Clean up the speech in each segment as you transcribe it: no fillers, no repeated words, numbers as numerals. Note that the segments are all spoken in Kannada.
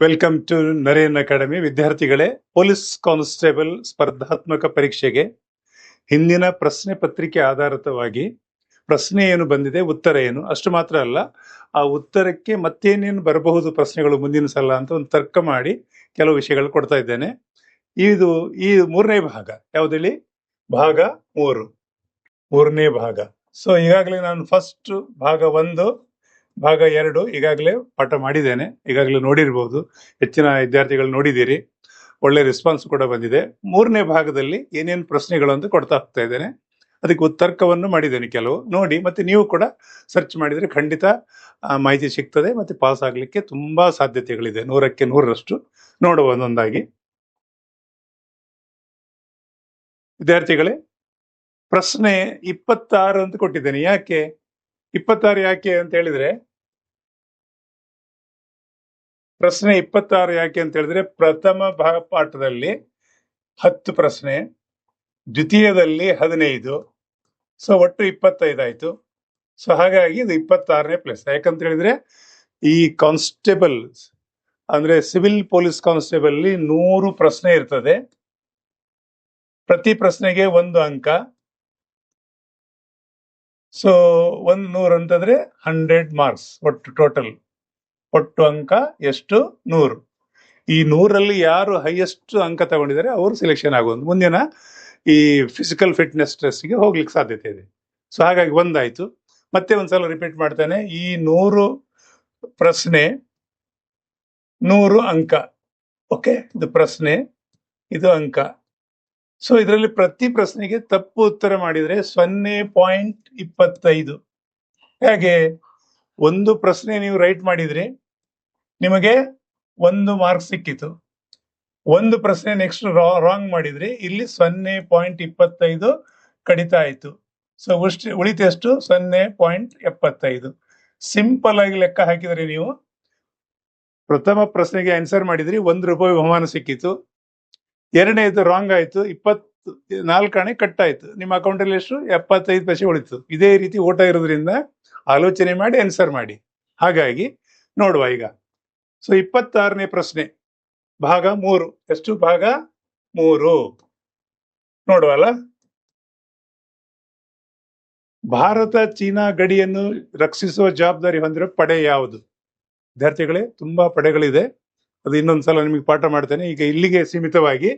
Welcome to Naren Academy. ವಿದ್ಯಾರ್ಥಿಗಳೇ, ಪೊಲೀಸ್ ಕಾನ್ಸ್ಟೇಬಲ್ ಸ್ಪರ್ಧಾತ್ಮಕ ಪರೀಕ್ಷೆಗೆ ಹಿಂದಿನ ಪ್ರಶ್ನೆ ಪತ್ರಿಕೆ ಆಧಾರಿತವಾಗಿ ಪ್ರಶ್ನೆ ಏನು ಬಂದಿದೆ, ಉತ್ತರ ಏನು, ಅಷ್ಟು ಮಾತ್ರ ಅಲ್ಲ, ಆ ಉತ್ತರಕ್ಕೆ ಮತ್ತೇನೇನು ಬರಬಹುದು ಪ್ರಶ್ನೆಗಳು ಮುಂದಿನ ಸಲ ಅಂತ ಒಂದು ತರ್ಕ ಮಾಡಿ ಕೆಲವು ವಿಷಯಗಳು ಕೊಡ್ತಾ ಇದ್ದೇನೆ. ಈ ಮೂರನೇ ಭಾಗ ಯಾವುದೇಳಿ? ಭಾಗ ಮೂರನೇ ಭಾಗ. ಸೊ ಈಗಾಗಲೇ ನಾನು ಫಸ್ಟ್ ಭಾಗ 1 ಭಾಗ 2 ಈಗಾಗಲೇ ಪಾಠ ಮಾಡಿದ್ದೇನೆ. ಈಗಾಗಲೇ ನೋಡಿರ್ಬೋದು, ಹೆಚ್ಚಿನ ವಿದ್ಯಾರ್ಥಿಗಳು ನೋಡಿದ್ದೀರಿ, ಒಳ್ಳೆ ರೆಸ್ಪಾನ್ಸ್ ಕೂಡ ಬಂದಿದೆ. ಮೂರನೇ ಭಾಗದಲ್ಲಿ ಏನೇನು ಪ್ರಶ್ನೆಗಳು ಅಂತ ಕೊಡ್ತಾ ಹೋಗ್ತಾ ಇದ್ದೇನೆ. ಅದಕ್ಕೆ ತರ್ಕವನ್ನು ಮಾಡಿದ್ದೇನೆ ಕೆಲವು. ನೋಡಿ, ಮತ್ತೆ ನೀವು ಕೂಡ ಸರ್ಚ್ ಮಾಡಿದರೆ ಖಂಡಿತ ಮಾಹಿತಿ ಸಿಗ್ತದೆ, ಮತ್ತೆ ಪಾಸ್ ಆಗಲಿಕ್ಕೆ ತುಂಬಾ ಸಾಧ್ಯತೆಗಳಿದೆ. 100ಕ್ಕೆ 100ರಷ್ಟು ನೋಡುವ ಒಂದೊಂದಾಗಿ. ವಿದ್ಯಾರ್ಥಿಗಳೇ, ಪ್ರಶ್ನೆ 26 ಅಂತ ಕೊಟ್ಟಿದ್ದೇನೆ. ಯಾಕೆ 26 ಯಾಕೆ ಅಂತ ಹೇಳಿದ್ರೆ, ಪ್ರಶ್ನೆ 26 ಯಾಕೆ ಅಂತ ಹೇಳಿದ್ರೆ, ಪ್ರಥಮ ಪಾಠದಲ್ಲಿ 10 ಪ್ರಶ್ನೆ, ದ್ವಿತೀಯದಲ್ಲಿ 15, ಸೊ ಒಟ್ಟು 25 ಆಯ್ತು. ಸೊ ಹಾಗಾಗಿ ಇದು 26ನೇ ಪ್ಲೇಸ್. ಯಾಕಂತ ಹೇಳಿದ್ರೆ, ಈ ಕಾನ್ಸ್ಟೇಬಲ್ ಅಂದ್ರೆ ಸಿವಿಲ್ ಪೊಲೀಸ್ ಕಾನ್ಸ್ಟೇಬಲ್ 100 ಪ್ರಶ್ನೆ ಇರ್ತದೆ. ಪ್ರತಿ ಪ್ರಶ್ನೆಗೆ 1 ಅಂಕ. ಸೊ 100 ಅಂತಂದ್ರೆ 100 ಮಾರ್ಕ್ಸ್ ಒಟ್ಟು ಅಂಕ ಎಷ್ಟು? 100. ಈ 100ರಲ್ಲಿ ಯಾರು ಹೈಯೆಸ್ಟ್ ಅಂಕ ತಗೊಂಡಿದ್ದಾರೆ ಅವರು ಸೆಲೆಕ್ಷನ್ ಆಗೋದು, ಮುಂದಿನ ಈ ಫಿಸಿಕಲ್ ಫಿಟ್ನೆಸ್ ಟೆಸ್ಟ್ಗೆ ಹೋಗ್ಲಿಕ್ಕೆ ಸಾಧ್ಯತೆ ಇದೆ. ಸೊ ಹಾಗಾಗಿ 1 ಆಯ್ತು. ಮತ್ತೆ ಒಂದ್ಸಲ ರಿಪೀಟ್ ಮಾಡ್ತಾನೆ, ಈ 100 ಪ್ರಶ್ನೆ 100 ಅಂಕ. ಓಕೆ, ಇದು ಪ್ರಶ್ನೆ, ಇದು ಅಂಕ. ಸೊ ಇದರಲ್ಲಿ ಪ್ರತಿ ಪ್ರಶ್ನೆಗೆ ತಪ್ಪು ಉತ್ತರ ಮಾಡಿದ್ರೆ 0.25. ಹೇಗೆ? ಒಂದು ಪ್ರಶ್ನೆ ನೀವು ರೈಟ್ ಮಾಡಿದ್ರಿ, ನಿಮಗೆ 1 ಮಾರ್ಕ್ ಸಿಕ್ಕಿತು. ಒಂದು ಪ್ರಶ್ನೆ ನೆಕ್ಸ್ಟ್ ರಾಂಗ್ ಮಾಡಿದ್ರಿ, ಇಲ್ಲಿ 0.25 ಕಡಿತ ಆಯ್ತು. ಸೊ ಉಳಿತೆಷ್ಟು? 0.75. ಸಿಂಪಲ್ ಆಗಿ ಲೆಕ್ಕ ಹಾಕಿದ್ರೆ ನೀವು ಪ್ರಥಮ ಪ್ರಶ್ನೆಗೆ ಆನ್ಸರ್ ಮಾಡಿದ್ರಿ, ₹1 ಬಹುಮಾನ ಸಿಕ್ಕಿತು. ಎರಡನೇದು ರಾಂಗ್ ಆಯ್ತು, 24 ಆಣೆ ಕಟ್ ಆಯ್ತು. ನಿಮ್ಮ ಅಕೌಂಟಲ್ಲಿ ಎಷ್ಟು? 75 ಪೈಸೆ ಉಳಿತು. ಇದೇ ರೀತಿ ಓಟ ಇರೋದ್ರಿಂದ ಆಲೋಚನೆ ಮಾಡಿ ಆನ್ಸರ್ ಮಾಡಿ. ಹಾಗಾಗಿ ನೋಡುವ ಈಗ. ಸೊ 26ನೇ ಪ್ರಶ್ನೆ, ಭಾಗ 3. ಎಷ್ಟು? ಭಾಗ 3 ನೋಡುವಲ್ಲ. ಭಾರತ ಚೀನಾ ಗಡಿಯನ್ನು ರಕ್ಷಿಸುವ ಜವಾಬ್ದಾರಿ ಹೊಂದಿರೋ ಪಡೆ ಯಾವುದು? ವಿದ್ಯಾರ್ಥಿಗಳೇ, ತುಂಬಾ ಪಡೆಗಳಿದೆ, ಅದು ಇನ್ನೊಂದ್ಸಲ ನಿಮಗೆ ಪಾಠ ಮಾಡ್ತೇನೆ. ಈಗ ಇಲ್ಲಿಗೆ ಸೀಮಿತವಾಗಿ.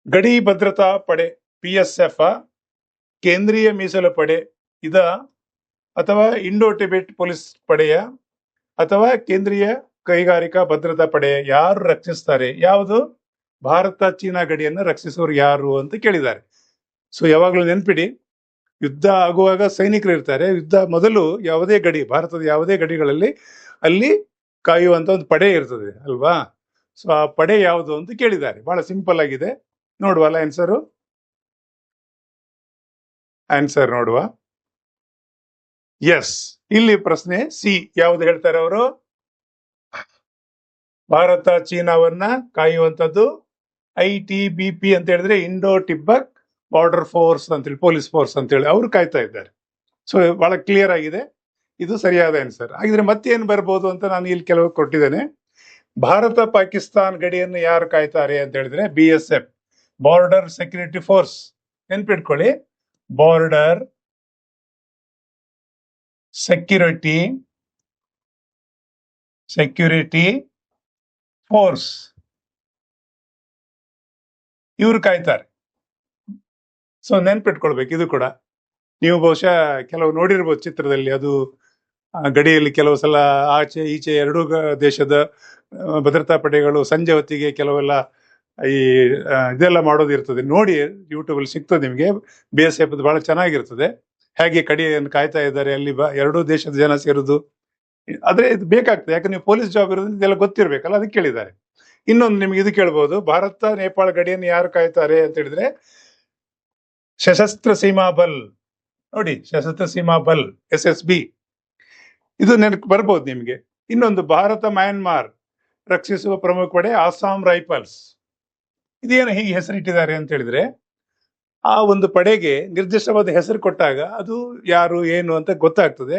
ಗಡಿ ಭದ್ರತಾ ಪಡೆ PSF, ಕೇಂದ್ರೀಯ ಮೀಸಲು ಪಡೆ ಇದ, ಅಥವಾ ಇಂಡೋ ಟಿಬೆಟ್ ಪೊಲೀಸ್ ಪಡೆಯ, ಅಥವಾ ಕೇಂದ್ರೀಯ ಕೈಗಾರಿಕಾ ಭದ್ರತಾ ಪಡೆ? ಯಾರು ರಕ್ಷಿಸ್ತಾರೆ? ಯಾವುದು? ಭಾರತ ಚೀನಾ ಗಡಿಯನ್ನು ರಕ್ಷಿಸುವವರು ಯಾರು ಅಂತ ಕೇಳಿದ್ದಾರೆ. ಸೊ ಯಾವಾಗಲೂ ನೆನ್ಪಿಡಿ, ಯುದ್ಧ ಆಗುವಾಗ ಸೈನಿಕರು ಇರ್ತಾರೆ. ಯುದ್ಧ ಮೊದಲು ಯಾವುದೇ ಗಡಿ, ಭಾರತದ ಯಾವುದೇ ಗಡಿಗಳಲ್ಲಿ ಅಲ್ಲಿ ಕಾಯುವಂತ ಒಂದು ಪಡೆ ಇರ್ತದೆ ಅಲ್ವಾ? ಸೊ ಆ ಪಡೆ ಯಾವುದು ಅಂತ ಕೇಳಿದ್ದಾರೆ. ಬಹಳ ಸಿಂಪಲ್ ಆಗಿದೆ. ನೋಡುವಲ್ಲ ಆನ್ಸರ್ ನೋಡುವ. ಎಸ್, ಇಲ್ಲಿ ಪ್ರಶ್ನೆ ಸಿ. ಯಾವುದು ಹೇಳ್ತಾರೆ ಅವರು? ಭಾರತ ಚೀನಾವನ್ನ ಕಾಯುವಂತದ್ದು ITBP ಅಂತ ಹೇಳಿದ್ರೆ ಇಂಡೋ ಟಿಬೆಟ್ ಬಾರ್ಡರ್ ಫೋರ್ಸ್ ಅಂತೇಳಿ, ಪೊಲೀಸ್ ಫೋರ್ಸ್ ಅಂತೇಳಿ ಅವರು ಕಾಯ್ತಾ ಇದ್ದಾರೆ. ಸೊ ಬಹಳ ಕ್ಲಿಯರ್ ಆಗಿದೆ, ಇದು ಸರಿಯಾದ ಆನ್ಸರ್. ಹಾಗಿದ್ರೆ ಮತ್ತೇನು ಬರ್ಬೋದು ಅಂತ ನಾನು ಇಲ್ಲಿ ಕೆಲವು ಕೊಟ್ಟಿದ್ದೇನೆ. ಭಾರತ ಪಾಕಿಸ್ತಾನ್ ಗಡಿಯನ್ನು ಯಾರು ಕಾಯ್ತಾರೆ ಅಂತ ಹೇಳಿದ್ರೆ BSF, ಬಾರ್ಡರ್ ಸೆಕ್ಯೂರಿಟಿ ಫೋರ್ಸ್. ನೆನ್ಪಿಟ್ಕೊಳ್ಳಿ, ಬಾರ್ಡರ್ ಸೆಕ್ಯೂರಿಟಿ ಫೋರ್ಸ್, ಇವರು ಕಾಯ್ತಾರೆ. ಸೊ ನೆನ್ಪಿಟ್ಕೊಳ್ಬೇಕು. ಇದು ಕೂಡ ನೀವು ಬಹುಶಃ ಕೆಲವು ನೋಡಿರ್ಬೋದು ಚಿತ್ರದಲ್ಲಿ. ಅದು ಗಡಿಯಲ್ಲಿ ಕೆಲವು ಸಲ ಆಚೆ ಈಚೆ ಎರಡೂ ದೇಶದ ಭದ್ರತಾ ಪಡೆಗಳು ಸಂಜೆ ಹೊತ್ತಿಗೆ ಕೆಲವೆಲ್ಲ ಇದೆಲ್ಲ ಮಾಡೋದಿರ್ತದೆ. ನೋಡಿ, ಯೂಟ್ಯೂಬಲ್ಲಿ ಸಿಗ್ತದೆ ನಿಮಗೆ. BSF ಬಹಳ ಚೆನ್ನಾಗಿರ್ತದೆ, ಹೇಗೆ ಕಡಿಯನ್ನು ಕಾಯ್ತಾ ಇದ್ದಾರೆ ಅಲ್ಲಿ ಎರಡೂ ದೇಶದ ಜನ ಸೇರುದು. ಆದ್ರೆ ಇದು ಬೇಕಾಗ್ತದೆ, ಯಾಕಂದ್ರೆ ನೀವು ಪೊಲೀಸ್ ಜಾಬ್ ಇರೋದ್ರಿಂದ ಇದೆಲ್ಲ ಗೊತ್ತಿರ್ಬೇಕಲ್ಲ, ಅದಕ್ಕೆ ಕೇಳಿದ್ದಾರೆ. ಇನ್ನೊಂದು ನಿಮ್ಗೆ ಇದು ಕೇಳ್ಬೋದು, ಭಾರತ ನೇಪಾಳ ಗಡಿಯನ್ನು ಯಾರು ಕಾಯ್ತಾರೆ ಅಂತ ಹೇಳಿದ್ರೆ ಸಶಸ್ತ್ರ ಸೀಮಾ ಬಲ್. ನೋಡಿ, ಸಶಸ್ತ್ರ ಸೀಮಾ ಬಲ್ SSB, ಇದು ನೆನಪು ಬರ್ಬೋದು ನಿಮ್ಗೆ. ಇನ್ನೊಂದು, ಭಾರತ ಮ್ಯಾನ್ಮಾರ್ ರಕ್ಷಿಸುವ ಪ್ರಮುಖ ಪಡೆ ಆಸಾಂ ರೈಫಲ್ಸ್. ಇದೇನು ಹೀಗೆ ಹೆಸರಿಟ್ಟಿದ್ದಾರೆ ಅಂತ ಹೇಳಿದ್ರೆ, ಆ ಒಂದು ಪಡೆಗೆ ನಿರ್ದಿಷ್ಟವಾದ ಹೆಸರು ಕೊಟ್ಟಾಗ ಅದು ಯಾರು ಏನು ಅಂತ ಗೊತ್ತಾಗ್ತದೆ.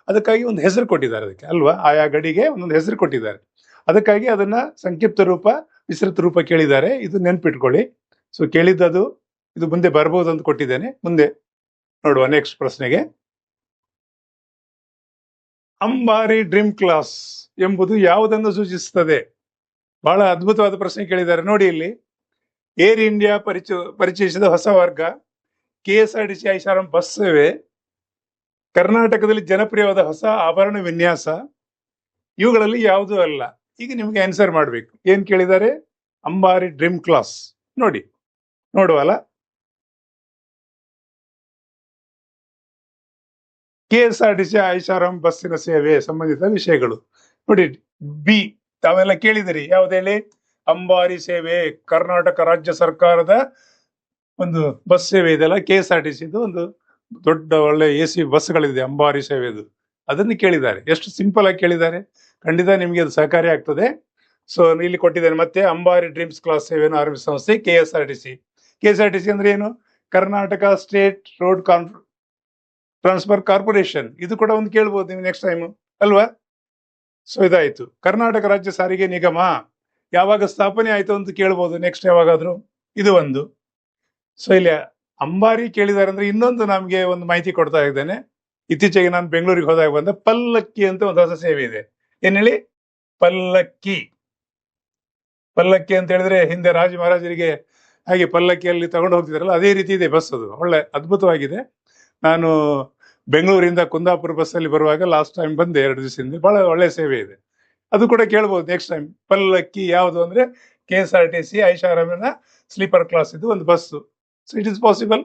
ಅದಕ್ಕಾಗಿ ಒಂದು ಹೆಸರು ಕೊಟ್ಟಿದ್ದಾರೆ ಅದಕ್ಕೆ ಅಲ್ವಾ? ಆಯಾ ಗಡಿಗೆ ಒಂದೊಂದು ಹೆಸರು ಕೊಟ್ಟಿದ್ದಾರೆ. ಅದಕ್ಕಾಗಿ ಅದನ್ನ ಸಂಕ್ಷಿಪ್ತ ರೂಪ, ವಿಸ್ತೃತ ರೂಪ ಕೇಳಿದ್ದಾರೆ. ಇದು ನೆನ್ಪಿಟ್ಕೊಳ್ಳಿ. ಸೊ ಕೇಳಿದ್ದದು ಇದು ಮುಂದೆ ಬರ್ಬೋದು ಅಂತ ಕೊಟ್ಟಿದ್ದೇನೆ. ಮುಂದೆ ನೋಡುವ ನೆಕ್ಸ್ಟ್ ಪ್ರಶ್ನೆಗೆ. ಅಂಬಾರಿ ಡ್ರೀಮ್ ಕ್ಲಾಸ್ ಎಂಬುದು ಯಾವುದನ್ನು ಸೂಚಿಸುತ್ತದೆ? ಬಹಳ ಅದ್ಭುತವಾದ ಪ್ರಶ್ನೆ ಕೇಳಿದ್ದಾರೆ ನೋಡಿ. ಇಲ್ಲಿ ಏರ್ ಇಂಡಿಯಾ ಪರಿಚಯಿಸಿದ ಹೊಸ ವರ್ಗ, KSRTC ಐಷಾರಾಮ್ ಬಸ್ ಸೇವೆ, ಕರ್ನಾಟಕದಲ್ಲಿ ಜನಪ್ರಿಯವಾದ ಹೊಸ ಆಭರಣ ವಿನ್ಯಾಸ, ಇವುಗಳಲ್ಲಿ ಯಾವುದೂ ಅಲ್ಲ. ಈಗ ನಿಮ್ಗೆ ಆನ್ಸರ್ ಮಾಡ್ಬೇಕು. ಏನ್ ಕೇಳಿದ್ದಾರೆ? ಅಂಬಾರಿ ಡ್ರೀಮ್ ಕ್ಲಾಸ್. ನೋಡಿ, ನೋಡುವಲ್ಲ. KSRTC ಐಷಾರಾಮ್ ಬಸ್ಸಿನ ಸೇವೆ ಸಂಬಂಧಿತ ವಿಷಯಗಳು ನೋಡಿ. ಬಿ ತಾವೆಲ್ಲ ಕೇಳಿದಿರಿ. ಯಾವ್ದು ಹೇಳಿ? ಅಂಬಾರಿ ಸೇವೆ, ಕರ್ನಾಟಕ ರಾಜ್ಯ ಸರ್ಕಾರದ ಒಂದು ಬಸ್ ಸೇವೆ ಇದೆಲ್ಲ, KSRTC ಒಂದು ದೊಡ್ಡ ಒಳ್ಳೆ AC ಬಸ್ಗಳಿದೆ ಅಂಬಾರಿ ಸೇವೆದು. ಅದನ್ನು ಕೇಳಿದ್ದಾರೆ. ಎಷ್ಟು ಸಿಂಪಲ್ ಆಗಿ ಕೇಳಿದ್ದಾರೆ. ಖಂಡಿತ ನಿಮಗೆ ಅದು ಸಹಕಾರಿ ಆಗ್ತದೆ. ಸೊ ಇಲ್ಲಿ ಕೊಟ್ಟಿದ್ದೇನೆ ಮತ್ತೆ. ಅಂಬಾರಿ ಡ್ರೀಮ್ಸ್ ಕ್ಲಾಸ್ ಸೇವೆಯನ್ನು ಆರಂಭಿಸಿದ ಸಂಸ್ಥೆ KSRTC. KSRTC ಅಂದ್ರೆ ಏನು? Karnataka state road transfer corporation. ಇದು ಕೂಡ ಒಂದು ಕೇಳ್ಬೋದು ನೀವು ನೆಕ್ಸ್ಟ್ ಟೈಮ್ ಅಲ್ವಾ? ಸೊ ಇದಾಯ್ತು. ಕರ್ನಾಟಕ ರಾಜ್ಯ ಸಾರಿಗೆ ನಿಗಮ ಯಾವಾಗ ಸ್ಥಾಪನೆ ಆಯ್ತು ಅಂತ ಕೇಳ್ಬೋದು ನೆಕ್ಸ್ಟ್ ಯಾವಾಗಾದ್ರೂ. ಇದು ಒಂದು. ಸೊ ಇಲ್ಲಿ ಅಂಬಾರಿ ಕೇಳಿದ್ದಾರೆ ಅಂದ್ರೆ ಇನ್ನೊಂದು ನಮ್ಗೆ ಒಂದು ಮಾಹಿತಿ ಕೊಡ್ತಾ ಇದ್ದೇನೆ. ಇತ್ತೀಚೆಗೆ ನಾನು ಬೆಂಗಳೂರಿಗೆ ಹೋದಾಗ ಬಂದ ಪಲ್ಲಕ್ಕಿ ಅಂತ ಒಂದು ಹೊಸ ಸೇವೆ ಇದೆ. ಏನ್ ಹೇಳಿ? ಪಲ್ಲಕ್ಕಿ. ಪಲ್ಲಕ್ಕಿ ಅಂತ ಹೇಳಿದ್ರೆ ಹಿಂದೆ ರಾಜ ಮಹಾರಾಜರಿಗೆ ಹಾಗೆ ಪಲ್ಲಕ್ಕಿಯಲ್ಲಿ ತಗೊಂಡು ಹೋಗ್ತಿದಾರಲ್ಲ, ಅದೇ ರೀತಿ ಇದೆ ಬಸ್. ಅದು ಒಳ್ಳೆ ಅದ್ಭುತವಾಗಿದೆ. ನಾನು ಬೆಂಗಳೂರಿಂದ ಕುಂದಾಪುರ ಬಸ್ಸಲ್ಲಿ ಬರುವಾಗ ಲಾಸ್ಟ್ ಟೈಮ್ ಬಂದೆ 2 ದಿವಸದಿಂದ. ಬಹಳ ಒಳ್ಳೆ ಸೇವೆ ಇದೆ. ಅದು ಕೂಡ ಕೇಳ್ಬೋದು ನೆಕ್ಸ್ಟ್ ಟೈಮ್. ಪಲ್ಲಕ್ಕಿ ಯಾವುದು ಅಂದ್ರೆ KSRTC ಐಷಾರಾಮಿನ ಸ್ಲೀಪರ್ ಕ್ಲಾಸ್ ಇದು ಒಂದು bus. So it is possible.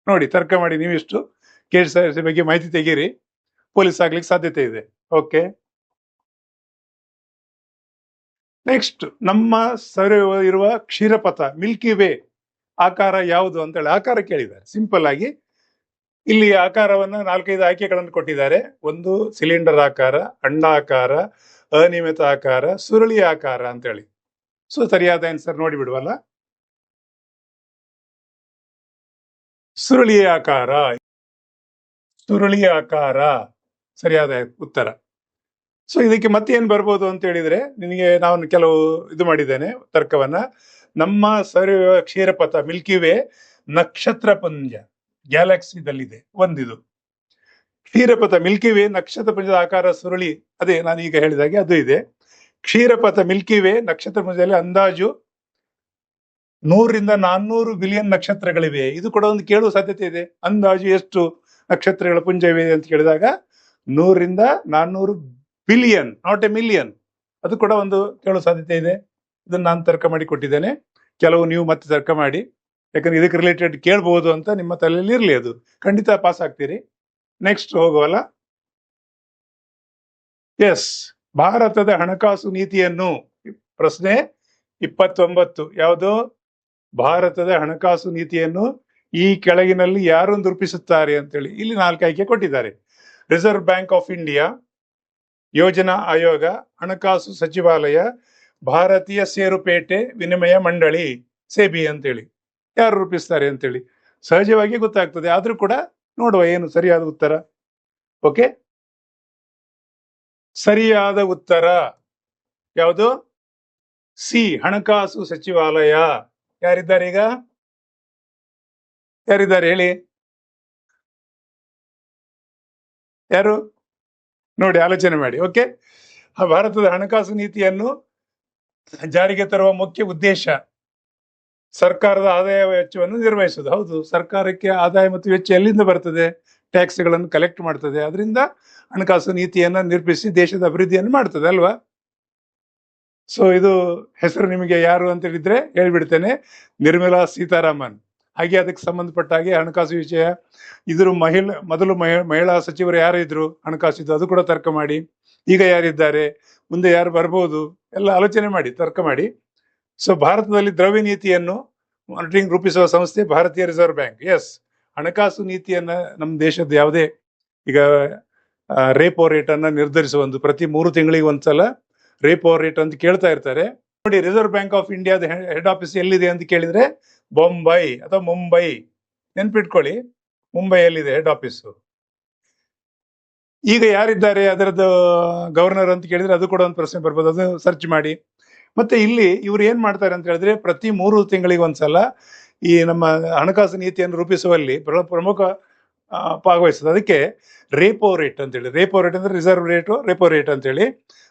ನೋಡಿ, ತರ್ಕ ಮಾಡಿ ನೀವಿಷ್ಟು KSRTC ಬಗ್ಗೆ ಮಾಹಿತಿ ತೆಗೀರಿ. ಪೊಲೀಸ್ ಆಗ್ಲಿಕ್ಕೆ ಸಾಧ್ಯತೆ ಇದೆ. ಓಕೆ, ನೆಕ್ಸ್ಟ್ ನಮ್ಮ ಸೌರ ಇರುವ ಕ್ಷೀರಪಥ ಮಿಲ್ಕಿ ವೇ ಆಕಾರ ಯಾವುದು ಅಂತ ಹೇಳಿ ಆಕಾರ ಕೇಳಿದ್ದಾರೆ. ಸಿಂಪಲ್ ಆಗಿ ಇಲ್ಲಿ ಆಕಾರವನ್ನ 4-5 ಆಯ್ಕೆಗಳನ್ನು ಕೊಟ್ಟಿದ್ದಾರೆ. ಒಂದು ಸಿಲಿಂಡರ್ ಆಕಾರ, ಅಂಡಾಕಾರ, ಅನಿಯಮಿತ ಆಕಾರ, ಸುರುಳಿ ಆಕಾರ ಅಂತ ಹೇಳಿ. ಸೊ ಸರಿಯಾದ ಆನ್ಸರ್ ನೋಡಿ ಬಿಡುವಲ್ಲ. ಸುರುಳಿ ಆಕಾರ. ಸುರುಳಿ ಆಕಾರ ಸರಿಯಾದ ಉತ್ತರ. ಸೊ ಇದಕ್ಕೆ ಮತ್ತೆ ಏನ್ ಬರ್ಬೋದು ಅಂತ ಹೇಳಿದ್ರೆ, ನಿನಗೆ ನಾನು ಕೆಲವು ಇದು ಮಾಡಿದ್ದೇನೆ ತರ್ಕವನ್ನ. ನಮ್ಮ ಸೌರ ಕ್ಷೀರಪಥ ಮಿಲ್ಕಿ ವೇ ನಕ್ಷತ್ರ ಪುಂಜ ಗ್ಯಾಲಕ್ಸಿದಲ್ಲಿದೆ ಒಂದಿದು. ಕ್ಷೀರಪಥ ಮಿಲ್ಕಿ ವೇ ನಕ್ಷತ್ರ ಪುಂಜದ ಆಕಾರ ಸುರುಳಿ, ಅದೇ ನಾನು ಈಗ ಹೇಳಿದಾಗೆ ಅದು ಇದೆ. ಕ್ಷೀರಪಥ ಮಿಲ್ಕಿ ವೇ ನಕ್ಷತ್ರ ಪುಂಜದಲ್ಲಿ ಅಂದಾಜು 100-400 ಬಿಲಿಯನ್ ನಕ್ಷತ್ರಗಳಿವೆ. ಇದು ಕೂಡ ಒಂದು ಕೇಳುವ ಸಾಧ್ಯತೆ ಇದೆ. ಅಂದಾಜು ಎಷ್ಟು ನಕ್ಷತ್ರಗಳ ಪುಂಜವಿದೆ ಅಂತ ಕೇಳಿದಾಗ 100-400 ಬಿಲಿಯನ್, ನಾಟ್ ಎ ಮಿಲಿಯನ್. ಅದು ಕೂಡ ಒಂದು ಕೇಳುವ ಸಾಧ್ಯತೆ ಇದೆ. ಇದನ್ನ ನಾನು ತರ್ಕ ಮಾಡಿ ಕೊಟ್ಟಿದ್ದೇನೆ. ಕೆಲವು ನೀವು ಮತ್ತೆ ತರ್ಕ ಮಾಡಿ, ಯಾಕಂದ್ರೆ ಇದಕ್ಕೆ ರಿಲೇಟೆಡ್ ಕೇಳಬಹುದು ಅಂತ ನಿಮ್ಮ ತಲೆಯಲ್ಲಿ ಇರ್ಲಿ. ಅದು ಖಂಡಿತ ಪಾಸ್ ಆಗ್ತೀರಿ. ನೆಕ್ಸ್ಟ್ ಹೋಗುವಲ್ಲ. ಎಸ್, ಭಾರತದ ಹಣಕಾಸು ನೀತಿಯನ್ನು, ಪ್ರಶ್ನೆ 29 ಯಾವುದು? ಭಾರತದ ಹಣಕಾಸು ನೀತಿಯನ್ನು ಈ ಕೆಳಗಿನಲ್ಲಿ ಯಾರು ರೂಪಿಸುತ್ತಾರೆ ಅಂತೇಳಿ ಇಲ್ಲಿ 4 ಆಯ್ಕೆ ಕೊಟ್ಟಿದ್ದಾರೆ. ರಿಸರ್ವ್ ಬ್ಯಾಂಕ್ ಆಫ್ ಇಂಡಿಯಾ, ಯೋಜನಾ ಆಯೋಗ, ಹಣಕಾಸು ಸಚಿವಾಲಯ, ಭಾರತೀಯ ಷೇರುಪೇಟೆ ವಿನಿಮಯ ಮಂಡಳಿ, ಸೆಬಿ ಅಂತೇಳಿ. ಯಾರು ರೂಪಿಸ್ತಾರೆ ಅಂತೇಳಿ ಸಹಜವಾಗಿ ಗೊತ್ತಾಗ್ತದೆ. ಆದ್ರೂ ಕೂಡ ನೋಡುವ ಏನು ಸರಿಯಾದ ಉತ್ತರ. ಓಕೆ, ಸರಿಯಾದ ಉತ್ತರ ಯಾವುದು? ಸಿ, ಹಣಕಾಸು ಸಚಿವಾಲಯ. ಯಾರಿದ್ದಾರೆ ಈಗ? ಯಾರಿದ್ದಾರೆ ಹೇಳಿ? ಯಾರು? ನೋಡಿ, ಆಲೋಚನೆ ಮಾಡಿ. ಓಕೆ, ಭಾರತದ ಹಣಕಾಸು ನೀತಿಯನ್ನು ಜಾರಿಗೆ ತರುವ ಮುಖ್ಯ ಉದ್ದೇಶ ಸರ್ಕಾರದ ಆದಾಯ ವೆಚ್ಚವನ್ನು ನಿರ್ವಹಿಸುವುದು. ಹೌದು, ಸರ್ಕಾರಕ್ಕೆ ಆದಾಯ ಮತ್ತು ವೆಚ್ಚ ಎಲ್ಲಿಂದ ಬರ್ತದೆ? ಟ್ಯಾಕ್ಸ್ಗಳನ್ನು ಕಲೆಕ್ಟ್ ಮಾಡ್ತದೆ. ಅದರಿಂದ ಹಣಕಾಸು ನೀತಿಯನ್ನ ನಿರ್ಮಿಸಿ ದೇಶದ ಅಭಿವೃದ್ಧಿಯನ್ನು ಮಾಡ್ತದೆ ಅಲ್ವಾ? ಸೊ ಇದು ಹೆಸರು ನಿಮಗೆ ಯಾರು ಅಂತ ಹೇಳಿದ್ರೆ ಹೇಳ್ಬಿಡ್ತೇನೆ, ನಿರ್ಮಲಾ ಸೀತಾರಾಮನ್. ಹಾಗೆ ಅದಕ್ಕೆ ಸಂಬಂಧಪಟ್ಟ ಹಾಗೆ ಹಣಕಾಸು ವಿಷಯ ಇದ್ರ ಮೊದಲು ಮಹಿಳಾ ಸಚಿವರು ಯಾರು ಇದ್ರು ಹಣಕಾಸು, ಅದು ಕೂಡ ತರ್ಕ ಮಾಡಿ. ಈಗ ಯಾರಿದ್ದಾರೆ, ಮುಂದೆ ಯಾರು ಬರ್ಬೋದು, ಎಲ್ಲ ಆಲೋಚನೆ ಮಾಡಿ, ತರ್ಕ ಮಾಡಿ. ಸೊ ಭಾರತದಲ್ಲಿ ದ್ರವ್ಯ ನೀತಿಯನ್ನು ಮಾನಿಟರಿಂಗ್ ರೂಪಿಸುವ ಸಂಸ್ಥೆ ಭಾರತೀಯ ರಿಸರ್ವ್ ಬ್ಯಾಂಕ್. ಎಸ್, ಹಣಕಾಸು ನೀತಿಯನ್ನ ನಮ್ಮ ದೇಶದ ಯಾವುದೇ ಈಗ ರೇಪೋ ರೇಟ್ ಅನ್ನ ನಿರ್ಧರಿಸುವ ಒಂದು ಪ್ರತಿ 3 ತಿಂಗಳಿಗೆ ಒಂದ್ಸಲ ರೇಪೋ ರೇಟ್ ಅಂತ ಕೇಳ್ತಾ ಇರ್ತಾರೆ. ನೋಡಿ, ರಿಸರ್ವ್ ಬ್ಯಾಂಕ್ ಆಫ್ ಇಂಡಿಯಾದ ಹೆಡ್ ಆಫೀಸ್ ಎಲ್ಲಿದೆ ಅಂತ ಕೇಳಿದ್ರೆ ಬೊಂಬೈ ಅಥವಾ ಮುಂಬೈ. ನೆನ್ಪಿಟ್ಕೊಳ್ಳಿ, ಮುಂಬೈಯಲ್ಲಿದೆ ಹೆಡ್ ಆಫೀಸು. ಈಗ ಯಾರಿದ್ದಾರೆ ಅದರದ್ದು ಗವರ್ನರ್ ಅಂತ ಕೇಳಿದ್ರೆ ಅದು ಕೂಡ ಒಂದು ಪ್ರಶ್ನೆ ಬರ್ಬೋದು, ಅದು ಸರ್ಚ್ ಮಾಡಿ. ಮತ್ತೆ ಇಲ್ಲಿ ಇವ್ರು ಏನ್ ಮಾಡ್ತಾರೆ ಅಂತ ಹೇಳಿದ್ರೆ ಪ್ರತಿ 3 ತಿಂಗಳಿಗೆ ಒಂದ್ಸಲ ಈ ನಮ್ಮ ಹಣಕಾಸು ನೀತಿಯನ್ನು ರೂಪಿಸುವಲ್ಲಿ ಪ್ರಮುಖ ಭಾಗವಹಿಸ್ತದೆ. ಅದಕ್ಕೆ ರೇಪೋ ರೇಟ್ ಅಂತೇಳಿ, ರೇಪೋ ರೇಟ್ ಅಂದ್ರೆ ರಿಸರ್ವ್ ರೇಟು, ರೇಪೋ ರೇಟ್ ಅಂತೇಳಿ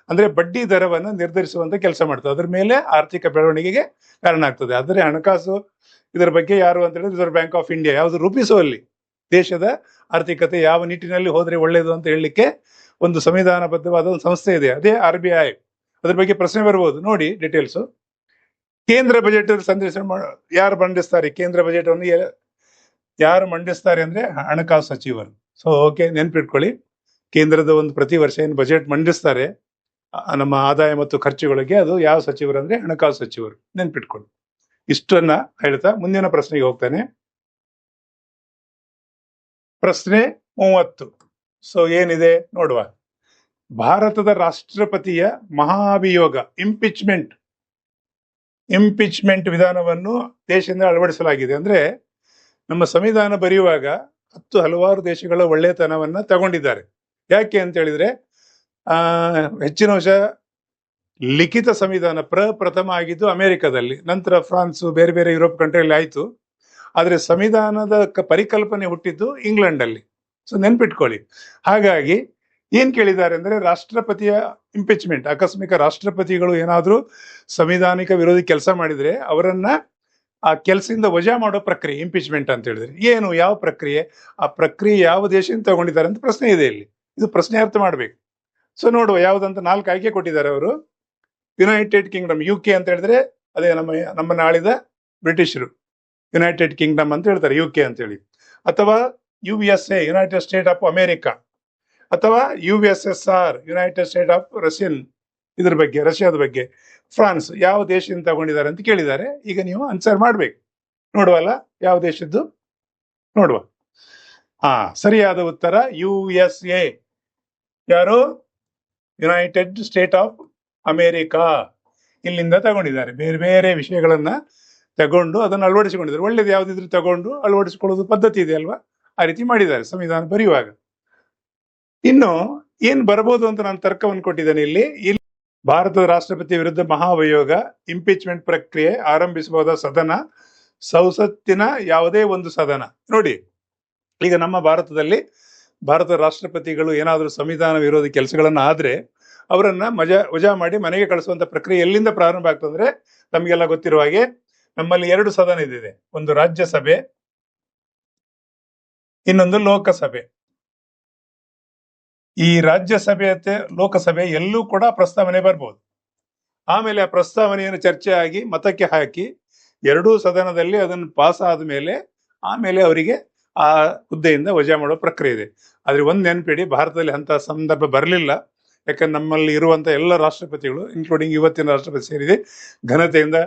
ಅಂದ್ರೆ ಬಡ್ಡಿ ದರವನ್ನು ನಿರ್ಧರಿಸುವಂತ ಕೆಲಸ ಮಾಡ್ತದೆ. ಅದ್ರ ಮೇಲೆ ಆರ್ಥಿಕ ಬೆಳವಣಿಗೆಗೆ ಕಾರಣ ಆಗ್ತದೆ. ಆದರೆ ಹಣಕಾಸು ಇದರ ಬಗ್ಗೆ ಯಾರು ಅಂತ ಹೇಳಿದ್ರೆ ರಿಸರ್ವ್ ಬ್ಯಾಂಕ್ ಆಫ್ ಇಂಡಿಯಾ, ಯಾವುದು ರೂಪಿಸುವಲ್ಲಿ ದೇಶದ ಆರ್ಥಿಕತೆ ಯಾವ ನಿಟ್ಟಿನಲ್ಲಿ ಹೋದ್ರೆ ಒಳ್ಳೇದು ಅಂತ ಹೇಳಲಿಕ್ಕೆ ಒಂದು ಸಂವಿಧಾನಬದ್ಧವಾದ ಒಂದು ಸಂಸ್ಥೆ ಇದೆ, ಅದೇ RBI. ಅದ್ರ ಬಗ್ಗೆ ಪ್ರಶ್ನೆ ಬರ್ಬೋದು, ನೋಡಿ ಡೀಟೇಲ್ಸ್. ಕೇಂದ್ರ ಬಜೆಟ್ ಸಂದೇಶ ಯಾರು ಮಂಡಿಸ್ತಾರೆ? ಕೇಂದ್ರ ಬಜೆಟ್ ಅನ್ನು ಯಾರು ಮಂಡಿಸ್ತಾರೆ ಅಂದ್ರೆ ಹಣಕಾಸು ಸಚಿವರು. ಸೊ ಓಕೆ, ನೆನ್ಪಿಟ್ಕೊಳ್ಳಿ, ಕೇಂದ್ರದ ಒಂದು ಪ್ರತಿ ವರ್ಷ ಏನು ಬಜೆಟ್ ಮಂಡಿಸ್ತಾರೆ ನಮ್ಮ ಆದಾಯ ಮತ್ತು ಖರ್ಚುಗಳಿಗೆ, ಅದು ಯಾವ ಸಚಿವರು ಅಂದ್ರೆ ಹಣಕಾಸು ಸಚಿವರು. ನೆನ್ಪಿಟ್ಕೊಳ್ಳಿ. ಇಷ್ಟನ್ನ ಹೇಳ್ತಾ ಮುಂದಿನ ಪ್ರಶ್ನೆಗೆ ಹೋಗ್ತಾನೆ. ಪ್ರಶ್ನೆ 30. ಸೊ ಏನಿದೆ ನೋಡುವ. ಭಾರತದ ರಾಷ್ಟ್ರಪತಿಯ ಮಹಾಭಿಯೋಗ, ಇಂಪೀಚ್ಮೆಂಟ್ ವಿಧಾನವನ್ನು ದೇಶದಿಂದ ಅಳವಡಿಸಲಾಗಿದೆ. ಅಂದ್ರೆ ನಮ್ಮ ಸಂವಿಧಾನ ಬರೆಯುವಾಗ ಹಲವಾರು ದೇಶಗಳ ಒಳ್ಳೆತನವನ್ನ ತಗೊಂಡಿದ್ದಾರೆ. ಯಾಕೆ ಅಂತ ಹೇಳಿದ್ರೆ ಹೆಚ್ಚಿನ ವರ್ಷ ಲಿಖಿತ ಸಂವಿಧಾನ ಪ್ರಥಮ ಆಗಿದ್ದು ಅಮೆರಿಕದಲ್ಲಿ, ನಂತರ ಫ್ರಾನ್ಸ್, ಬೇರೆ ಬೇರೆ ಯುರೋಪ್ ಕಂಟ್ರಿಯಲ್ಲಿ ಆಯ್ತು. ಆದ್ರೆ ಸಂವಿಧಾನದ ಪರಿಕಲ್ಪನೆ ಹುಟ್ಟಿದ್ದು ಇಂಗ್ಲೆಂಡ್ ಅಲ್ಲಿ. ಸೊ ನೆನ್ಪಿಟ್ಕೊಳ್ಳಿ. ಹಾಗಾಗಿ ಏನ್ ಕೇಳಿದ್ದಾರೆ ಅಂದ್ರೆ ರಾಷ್ಟ್ರಪತಿಯ ಇಂಪೀಚ್ಮೆಂಟ್, ಆಕಸ್ಮಿಕ ರಾಷ್ಟ್ರಪತಿಗಳು ಏನಾದ್ರೂ ಸಂವಿಧಾನಿಕ ವಿರೋಧಿ ಕೆಲಸ ಮಾಡಿದ್ರೆ ಅವರನ್ನ ಆ ಕೆಲಸದಿಂದ ವಜಾ ಮಾಡೋ ಪ್ರಕ್ರಿಯೆ ಇಂಪೀಚ್ಮೆಂಟ್ ಅಂತ ಹೇಳಿದ್ರೆ ಏನು, ಯಾವ ಪ್ರಕ್ರಿಯೆ, ಆ ಪ್ರಕ್ರಿಯೆ ಯಾವ ದೇಶದಿಂದ ತಗೊಂಡಿದ್ದಾರೆ ಅಂತ ಪ್ರಶ್ನೆ ಇದೆ ಇಲ್ಲಿ. ಇದು ಪ್ರಶ್ನೆ ಅರ್ಥ ಮಾಡ್ಬೇಕು. ಸೊ ನೋಡುವ, ಯಾವ್ದಂತ 4 ಆಯ್ಕೆ ಕೊಟ್ಟಿದ್ದಾರೆ ಅವರು. ಯುನೈಟೆಡ್ ಕಿಂಗ್ಡಮ್, UK ಅಂತ ಹೇಳಿದ್ರೆ ಅದೇ ನಮ್ಮನ್ನ ಆಳಿದ ಬ್ರಿಟಿಷರು, ಯುನೈಟೆಡ್ ಕಿಂಗ್ಡಮ್ ಅಂತ ಹೇಳ್ತಾರೆ UK ಅಂತ ಹೇಳಿ. ಅಥವಾ USA, United state of America. ಅಥವಾ USSR, ಯುನೈಟೆಡ್ ಸ್ಟೇಟ್ ಆಫ್ ಇದ್ರ ಬಗ್ಗೆ, ರಷ್ಯಾದ ಬಗ್ಗೆ. ಫ್ರಾನ್ಸ್, ಯಾವ ದೇಶದಿಂದ ತಗೊಂಡಿದ್ದಾರೆ ಅಂತ ಕೇಳಿದ್ದಾರೆ. ಈಗ ನೀವು ಆನ್ಸರ್ ಮಾಡ್ಬೇಕು. ನೋಡುವಲ್ಲ ಯಾವ ದೇಶದ್ದು ನೋಡುವ. ಸರಿಯಾದ ಉತ್ತರ USA. ಯಾರು? United state of America. ಇಲ್ಲಿಂದ ತಗೊಂಡಿದ್ದಾರೆ. ಬೇರೆ ಬೇರೆ ವಿಷಯಗಳನ್ನ ತಗೊಂಡು ಅದನ್ನು ಅಳವಡಿಸಿಕೊಂಡಿದ್ದಾರೆ. ಒಳ್ಳೇದು ಯಾವ್ದಿದ್ರು ತಗೊಂಡು ಅಳವಡಿಸಿಕೊಳ್ಳೋದು ಪದ್ಧತಿ ಇದೆ ಅಲ್ವಾ, ಆ ರೀತಿ ಮಾಡಿದ್ದಾರೆ ಸಂವಿಧಾನ ಬರೆಯುವಾಗ. ಇನ್ನು ಏನ್ ಬರಬಹುದು ಅಂತ ನಾನು ತರ್ಕವನ್ನು ಕೊಟ್ಟಿದ್ದೇನೆ ಇಲ್ಲಿ. ಭಾರತದ ರಾಷ್ಟ್ರಪತಿ ವಿರುದ್ಧ ಮಹಾಭಿಯೋಗ, ಇಂಪೀಚ್ಮೆಂಟ್ ಪ್ರಕ್ರಿಯೆ ಆರಂಭಿಸಬಹುದಾದ ಸದನ, ಸಂಸತ್ತಿನ ಯಾವುದೇ ಒಂದು ಸದನ. ನೋಡಿ, ಈಗ ನಮ್ಮ ಭಾರತದಲ್ಲಿ ಭಾರತದ ರಾಷ್ಟ್ರಪತಿಗಳು ಏನಾದರೂ ಸಂವಿಧಾನ ವಿರೋಧಿ ಕೆಲಸಗಳನ್ನ ಆದ್ರೆ ಅವರನ್ನ ವಜಾ ಮಾಡಿ ಮನೆಗೆ ಕಳಿಸುವಂತ ಪ್ರಕ್ರಿಯೆ ಎಲ್ಲಿಂದ ಪ್ರಾರಂಭ ಆಗ್ತಂದ್ರೆ ನಮಗೆಲ್ಲ ಗೊತ್ತಿರುವ ಹಾಗೆ ನಮ್ಮಲ್ಲಿ 2 ಸದನ ಇದೆ. ಒಂದು ರಾಜ್ಯಸಭೆ, ಇನ್ನೊಂದು ಲೋಕಸಭೆ. ಈ ರಾಜ್ಯಸಭೆ ಮತ್ತೆ ಲೋಕಸಭೆ ಎಲ್ಲೂ ಕೂಡ ಪ್ರಸ್ತಾವನೆ ಬರ್ಬೋದು. ಆಮೇಲೆ ಆ ಪ್ರಸ್ತಾವನೆಯನ್ನು ಚರ್ಚೆ ಆಗಿ ಮತಕ್ಕೆ ಹಾಕಿ 2 ಸದನದಲ್ಲಿ ಅದನ್ನು ಪಾಸ್ ಆದ್ಮೇಲೆ ಆಮೇಲೆ ಅವರಿಗೆ ಆ ಹುದ್ದೆಯಿಂದ ವಜಾ ಮಾಡೋ ಪ್ರಕ್ರಿಯೆ ಇದೆ. ಆದ್ರೆ ಒಂದ್ ನೆನ್ಪಿಡಿ, ಭಾರತದಲ್ಲಿ ಅಂತ ಸಂದರ್ಭ ಬರಲಿಲ್ಲ. ಯಾಕಂದ್ರೆ ನಮ್ಮಲ್ಲಿ ಇರುವಂತ ಎಲ್ಲ ರಾಷ್ಟ್ರಪತಿಗಳು, ಇನ್ಕ್ಲೂಡಿಂಗ್ ಇವತ್ತಿನ ರಾಷ್ಟ್ರಪತಿ ಸೇರಿದೆ, ಘನತೆಯಿಂದ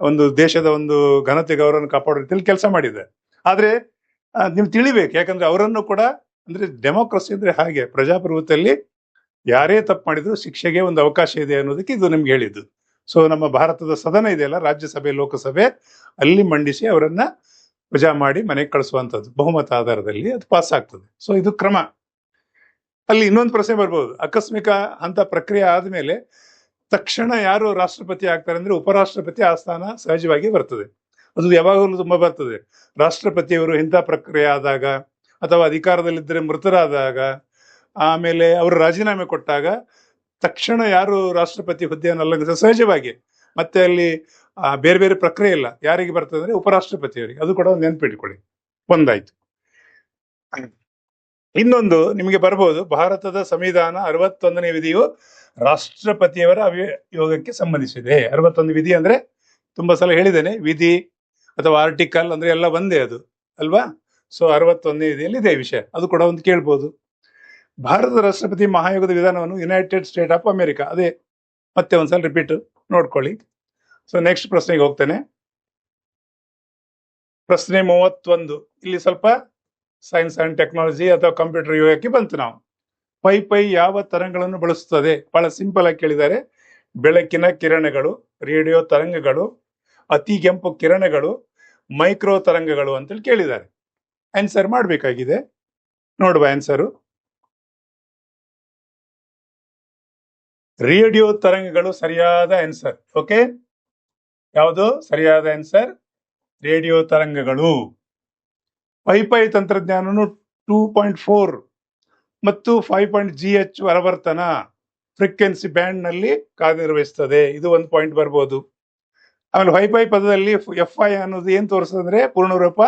ಒಂದು ದೇಶದ ಒಂದು ಘನತೆ ಗೌರವ ಕಾಪಾಡೋ ರೀತಿಯಲ್ಲಿ ಕೆಲಸ ಮಾಡಿದ್ದಾರೆ. ಆದ್ರೆ ನೀವು ತಿಳಿಬೇಕು, ಯಾಕಂದ್ರೆ ಅವರನ್ನು ಕೂಡ, ಅಂದ್ರೆ ಡೆಮೋಕ್ರಸಿ ಅಂದ್ರೆ ಹಾಗೆ, ಪ್ರಜಾಪ್ರಭುತ್ವದಲ್ಲಿ ಯಾರೇ ತಪ್ಪು ಮಾಡಿದ್ರು ಶಿಕ್ಷೆಗೆ ಒಂದು ಅವಕಾಶ ಇದೆ ಅನ್ನೋದಕ್ಕೆ ಇದು ನಿಮ್ಗೆ ಹೇಳಿದ್ದು. ಸೊ ನಮ್ಮ ಭಾರತದ ಸದನ ಇದೆಯಲ್ಲ, ರಾಜ್ಯಸಭೆ ಲೋಕಸಭೆ, ಅಲ್ಲಿ ಮಂಡಿಸಿ ಅವರನ್ನ ವಜಾ ಮಾಡಿ ಮನೆಗೆ ಕಳಿಸುವಂತದ್ದು ಬಹುಮತ ಆಧಾರದಲ್ಲಿ ಅದು ಪಾಸ್ ಆಗ್ತದೆ. ಸೊ ಇದು ಕ್ರಮ. ಅಲ್ಲಿ ಇನ್ನೊಂದು ಪ್ರಶ್ನೆ ಬರ್ಬೋದು, ಆಕಸ್ಮಿಕ ಅಂತ ಪ್ರಕ್ರಿಯೆ ಆದ್ಮೇಲೆ ತಕ್ಷಣ ಯಾರು ರಾಷ್ಟ್ರಪತಿ ಆಗ್ತಾರೆ ಅಂದ್ರೆ ಉಪರಾಷ್ಟ್ರಪತಿ ಆ ಸ್ಥಾನ ಸಹಜವಾಗಿ ಬರ್ತದೆ. ಅದು ಯಾವಾಗಲೂ ತುಂಬಾ ಬರ್ತದೆ. ರಾಷ್ಟ್ರಪತಿಯವರು ಇಂಥ ಪ್ರಕ್ರಿಯೆ ಆದಾಗ, ಅಥವಾ ಅಧಿಕಾರದಲ್ಲಿದ್ದರೆ ಮೃತರಾದಾಗ, ಆಮೇಲೆ ಅವರು ರಾಜೀನಾಮೆ ಕೊಟ್ಟಾಗ ತಕ್ಷಣ ಯಾರು ರಾಷ್ಟ್ರಪತಿ ಹುದ್ದೆಯನ್ನು ಅಲಂಕರಿಸ ಸಹಜವಾಗಿ ಮತ್ತೆ ಅಲ್ಲಿ ಬೇರೆ ಬೇರೆ ಪ್ರಕ್ರಿಯೆ ಇಲ್ಲ. ಯಾರಿಗೆ ಬರ್ತದೆ ಅಂದ್ರೆ ಉಪರಾಷ್ಟ್ರಪತಿಯವರಿಗೆ. ಅದು ಕೂಡ ಒಂದು ನೆನ್ಪಿಟ್ಕೊಳ್ಳಿ. ಒಂದಾಯ್ತು. ಇನ್ನೊಂದು ನಿಮಗೆ ಬರ್ಬೋದು, ಭಾರತದ ಸಂವಿಧಾನ 61ನೇ ವಿಧಿಯು ರಾಷ್ಟ್ರಪತಿಯವರ ಅಭಿಯೋಗಕ್ಕೆ ಸಂಬಂಧಿಸಿದೆ. 61 ವಿಧಿ ಅಂದ್ರೆ ತುಂಬಾ ಸಲ ಹೇಳಿದ್ದೇನೆ, ವಿಧಿ ಅಥವಾ ಆರ್ಟಿಕಲ್ ಅಂದ್ರೆ ಎಲ್ಲ ಒಂದೇ ಅದು ಅಲ್ವಾ. ಸೊ 61ನೇ ವಿಧಿಯಲ್ಲಿ ಇದೆ ವಿಷಯ, ಅದು ಕೂಡ ಒಂದು ಕೇಳ್ಬೋದು. ಭಾರತದ ರಾಷ್ಟ್ರಪತಿ ಮಹಾಯೋಗದ ವಿಧಾನವನ್ನು ಯುನೈಟೆಡ್ ಸ್ಟೇಟ್ ಆಫ್ ಅಮೆರಿಕಾ, ಅದೇ ಮತ್ತೆ ಒಂದ್ಸಲ ರಿಪೀಟ್ ನೋಡ್ಕೊಳ್ಳಿ. ಸೊ ನೆಕ್ಸ್ಟ್ ಪ್ರಶ್ನೆಗೆ ಹೋಗ್ತೇನೆ. ಪ್ರಶ್ನೆ 31. ಇಲ್ಲಿ ಸ್ವಲ್ಪ ಸೈನ್ಸ್ ಅಂಡ್ ಟೆಕ್ನಾಲಜಿ ಅಥವಾ ಕಂಪ್ಯೂಟರ್ ಯುಗಕ್ಕೆ ಬಂತು ನಾವು. ಪೈ ಯಾವ ತರಂಗಗಳನ್ನು ಬಳಸುತ್ತದೆ? ಬಹಳ ಸಿಂಪಲ್ ಆಗಿ ಕೇಳಿದ್ದಾರೆ. ಬೆಳಕಿನ ಕಿರಣಗಳು, ರೇಡಿಯೋ ತರಂಗಗಳು, ಅತಿ ಕೆಂಪು ಕಿರಣಗಳು, ಮೈಕ್ರೋ ತರಂಗಗಳು ಅಂತೇಳಿ ಕೇಳಿದ್ದಾರೆ. ಆನ್ಸರ್ ಮಾಡಬೇಕಾಗಿದೆ. ನೋಡುವ ಆನ್ಸರು. ರೇಡಿಯೋ ತರಂಗಗಳು ಸರಿಯಾದ ಆನ್ಸರ್. ಓಕೆ, ಯಾವುದು ಸರಿಯಾದ ಆನ್ಸರ್? ರೇಡಿಯೋ ತರಂಗಗಳು. ವೈಫೈ ತಂತ್ರಜ್ಞಾನನು 2.4 ಮತ್ತು 5.GH ವರವರ್ತನ ಫ್ರೀಕ್ವೆನ್ಸಿ ಬ್ಯಾಂಡ್ ನಲ್ಲಿ ಕಾರ್ಯನಿರ್ವಹಿಸ್ತದೆ. ಇದು ಒಂದು ಪಾಯಿಂಟ್ ಬರ್ಬೋದು. ಆಮೇಲೆ ವೈಫೈ ಪದದಲ್ಲಿ FI ಅನ್ನೋದು ಏನ್ ತೋರಿಸ್ತದೆ ಅಂದ್ರೆ ಪೂರ್ಣರೂಪ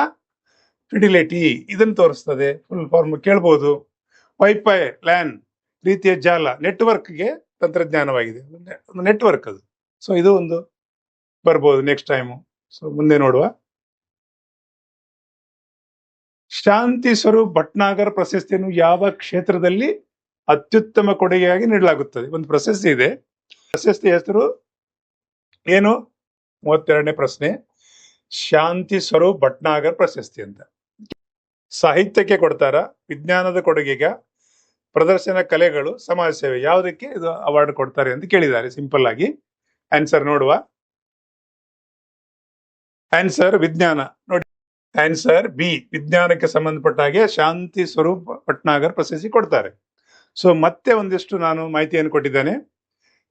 ಫಿಡಿಲಿಟಿ, ಇದನ್ನು ತೋರಿಸ್ತದೆ. ಫುಲ್ ಫಾರ್ಮ್ ಕೇಳ್ಬೋದು. ವೈಫೈ ಲ್ಯಾನ್ ರೀತಿಯ ಜಾಲ, ನೆಟ್ವರ್ಕ್ಗೆ ತಂತ್ರಜ್ಞಾನವಾಗಿದೆ, ಒಂದು ನೆಟ್ವರ್ಕ್ ಅದು. ಸೊ ಇದು ಒಂದು ಬರ್ಬೋದು ನೆಕ್ಸ್ಟ್ ಟೈಮು. ಸೊ ಮುಂದೆ ನೋಡುವ. ಶಾಂತಿ ಸ್ವರೂಪ್ ಭಟ್ನಾಗರ್ ಪ್ರಶಸ್ತಿಯನ್ನು ಯಾವ ಕ್ಷೇತ್ರದಲ್ಲಿ ಅತ್ಯುತ್ತಮ ಕೊಡುಗೆಯಾಗಿ ನೀಡಲಾಗುತ್ತದೆ? ಒಂದು ಪ್ರಶಸ್ತಿ ಇದೆ, ಪ್ರಶಸ್ತಿ ಹೆಸರು ಏನು? 32ನೇ ಪ್ರಶ್ನೆ. ಶಾಂತಿ ಸ್ವರೂಪ್ ಭಟ್ನಾಗರ್ ಪ್ರಶಸ್ತಿ ಅಂತ. ಸಾಹಿತ್ಯಕ್ಕೆ ಕೊಡ್ತಾರ, ವಿಜ್ಞಾನದ ಕೊಡುಗೆಗ, ಪ್ರದರ್ಶನ ಕಲೆಗಳು, ಸಮಾಜ ಸೇವೆ, ಯಾವುದಕ್ಕೆ ಇದು ಅವಾರ್ಡ್ ಕೊಡ್ತಾರೆ ಅಂತ ಕೇಳಿದ್ದಾರೆ. ಸಿಂಪಲ್ ಆಗಿ ಆನ್ಸರ್ ನೋಡುವ. ಆನ್ಸರ್ ವಿಜ್ಞಾನ. ನೋಡಿ, ಆನ್ಸರ್ ಬಿ, ವಿಜ್ಞಾನಕ್ಕೆ ಸಂಬಂಧಪಟ್ಟ ಹಾಗೆ ಶಾಂತಿ ಸ್ವರೂಪ್ ಭಟ್ನಾಗರ್ ಪ್ರಶಸ್ತಿ ಕೊಡ್ತಾರೆ. ಸೊ ಮತ್ತೆ ಒಂದಿಷ್ಟು ನಾನು ಮಾಹಿತಿಯನ್ನು ಕೊಟ್ಟಿದ್ದೇನೆ.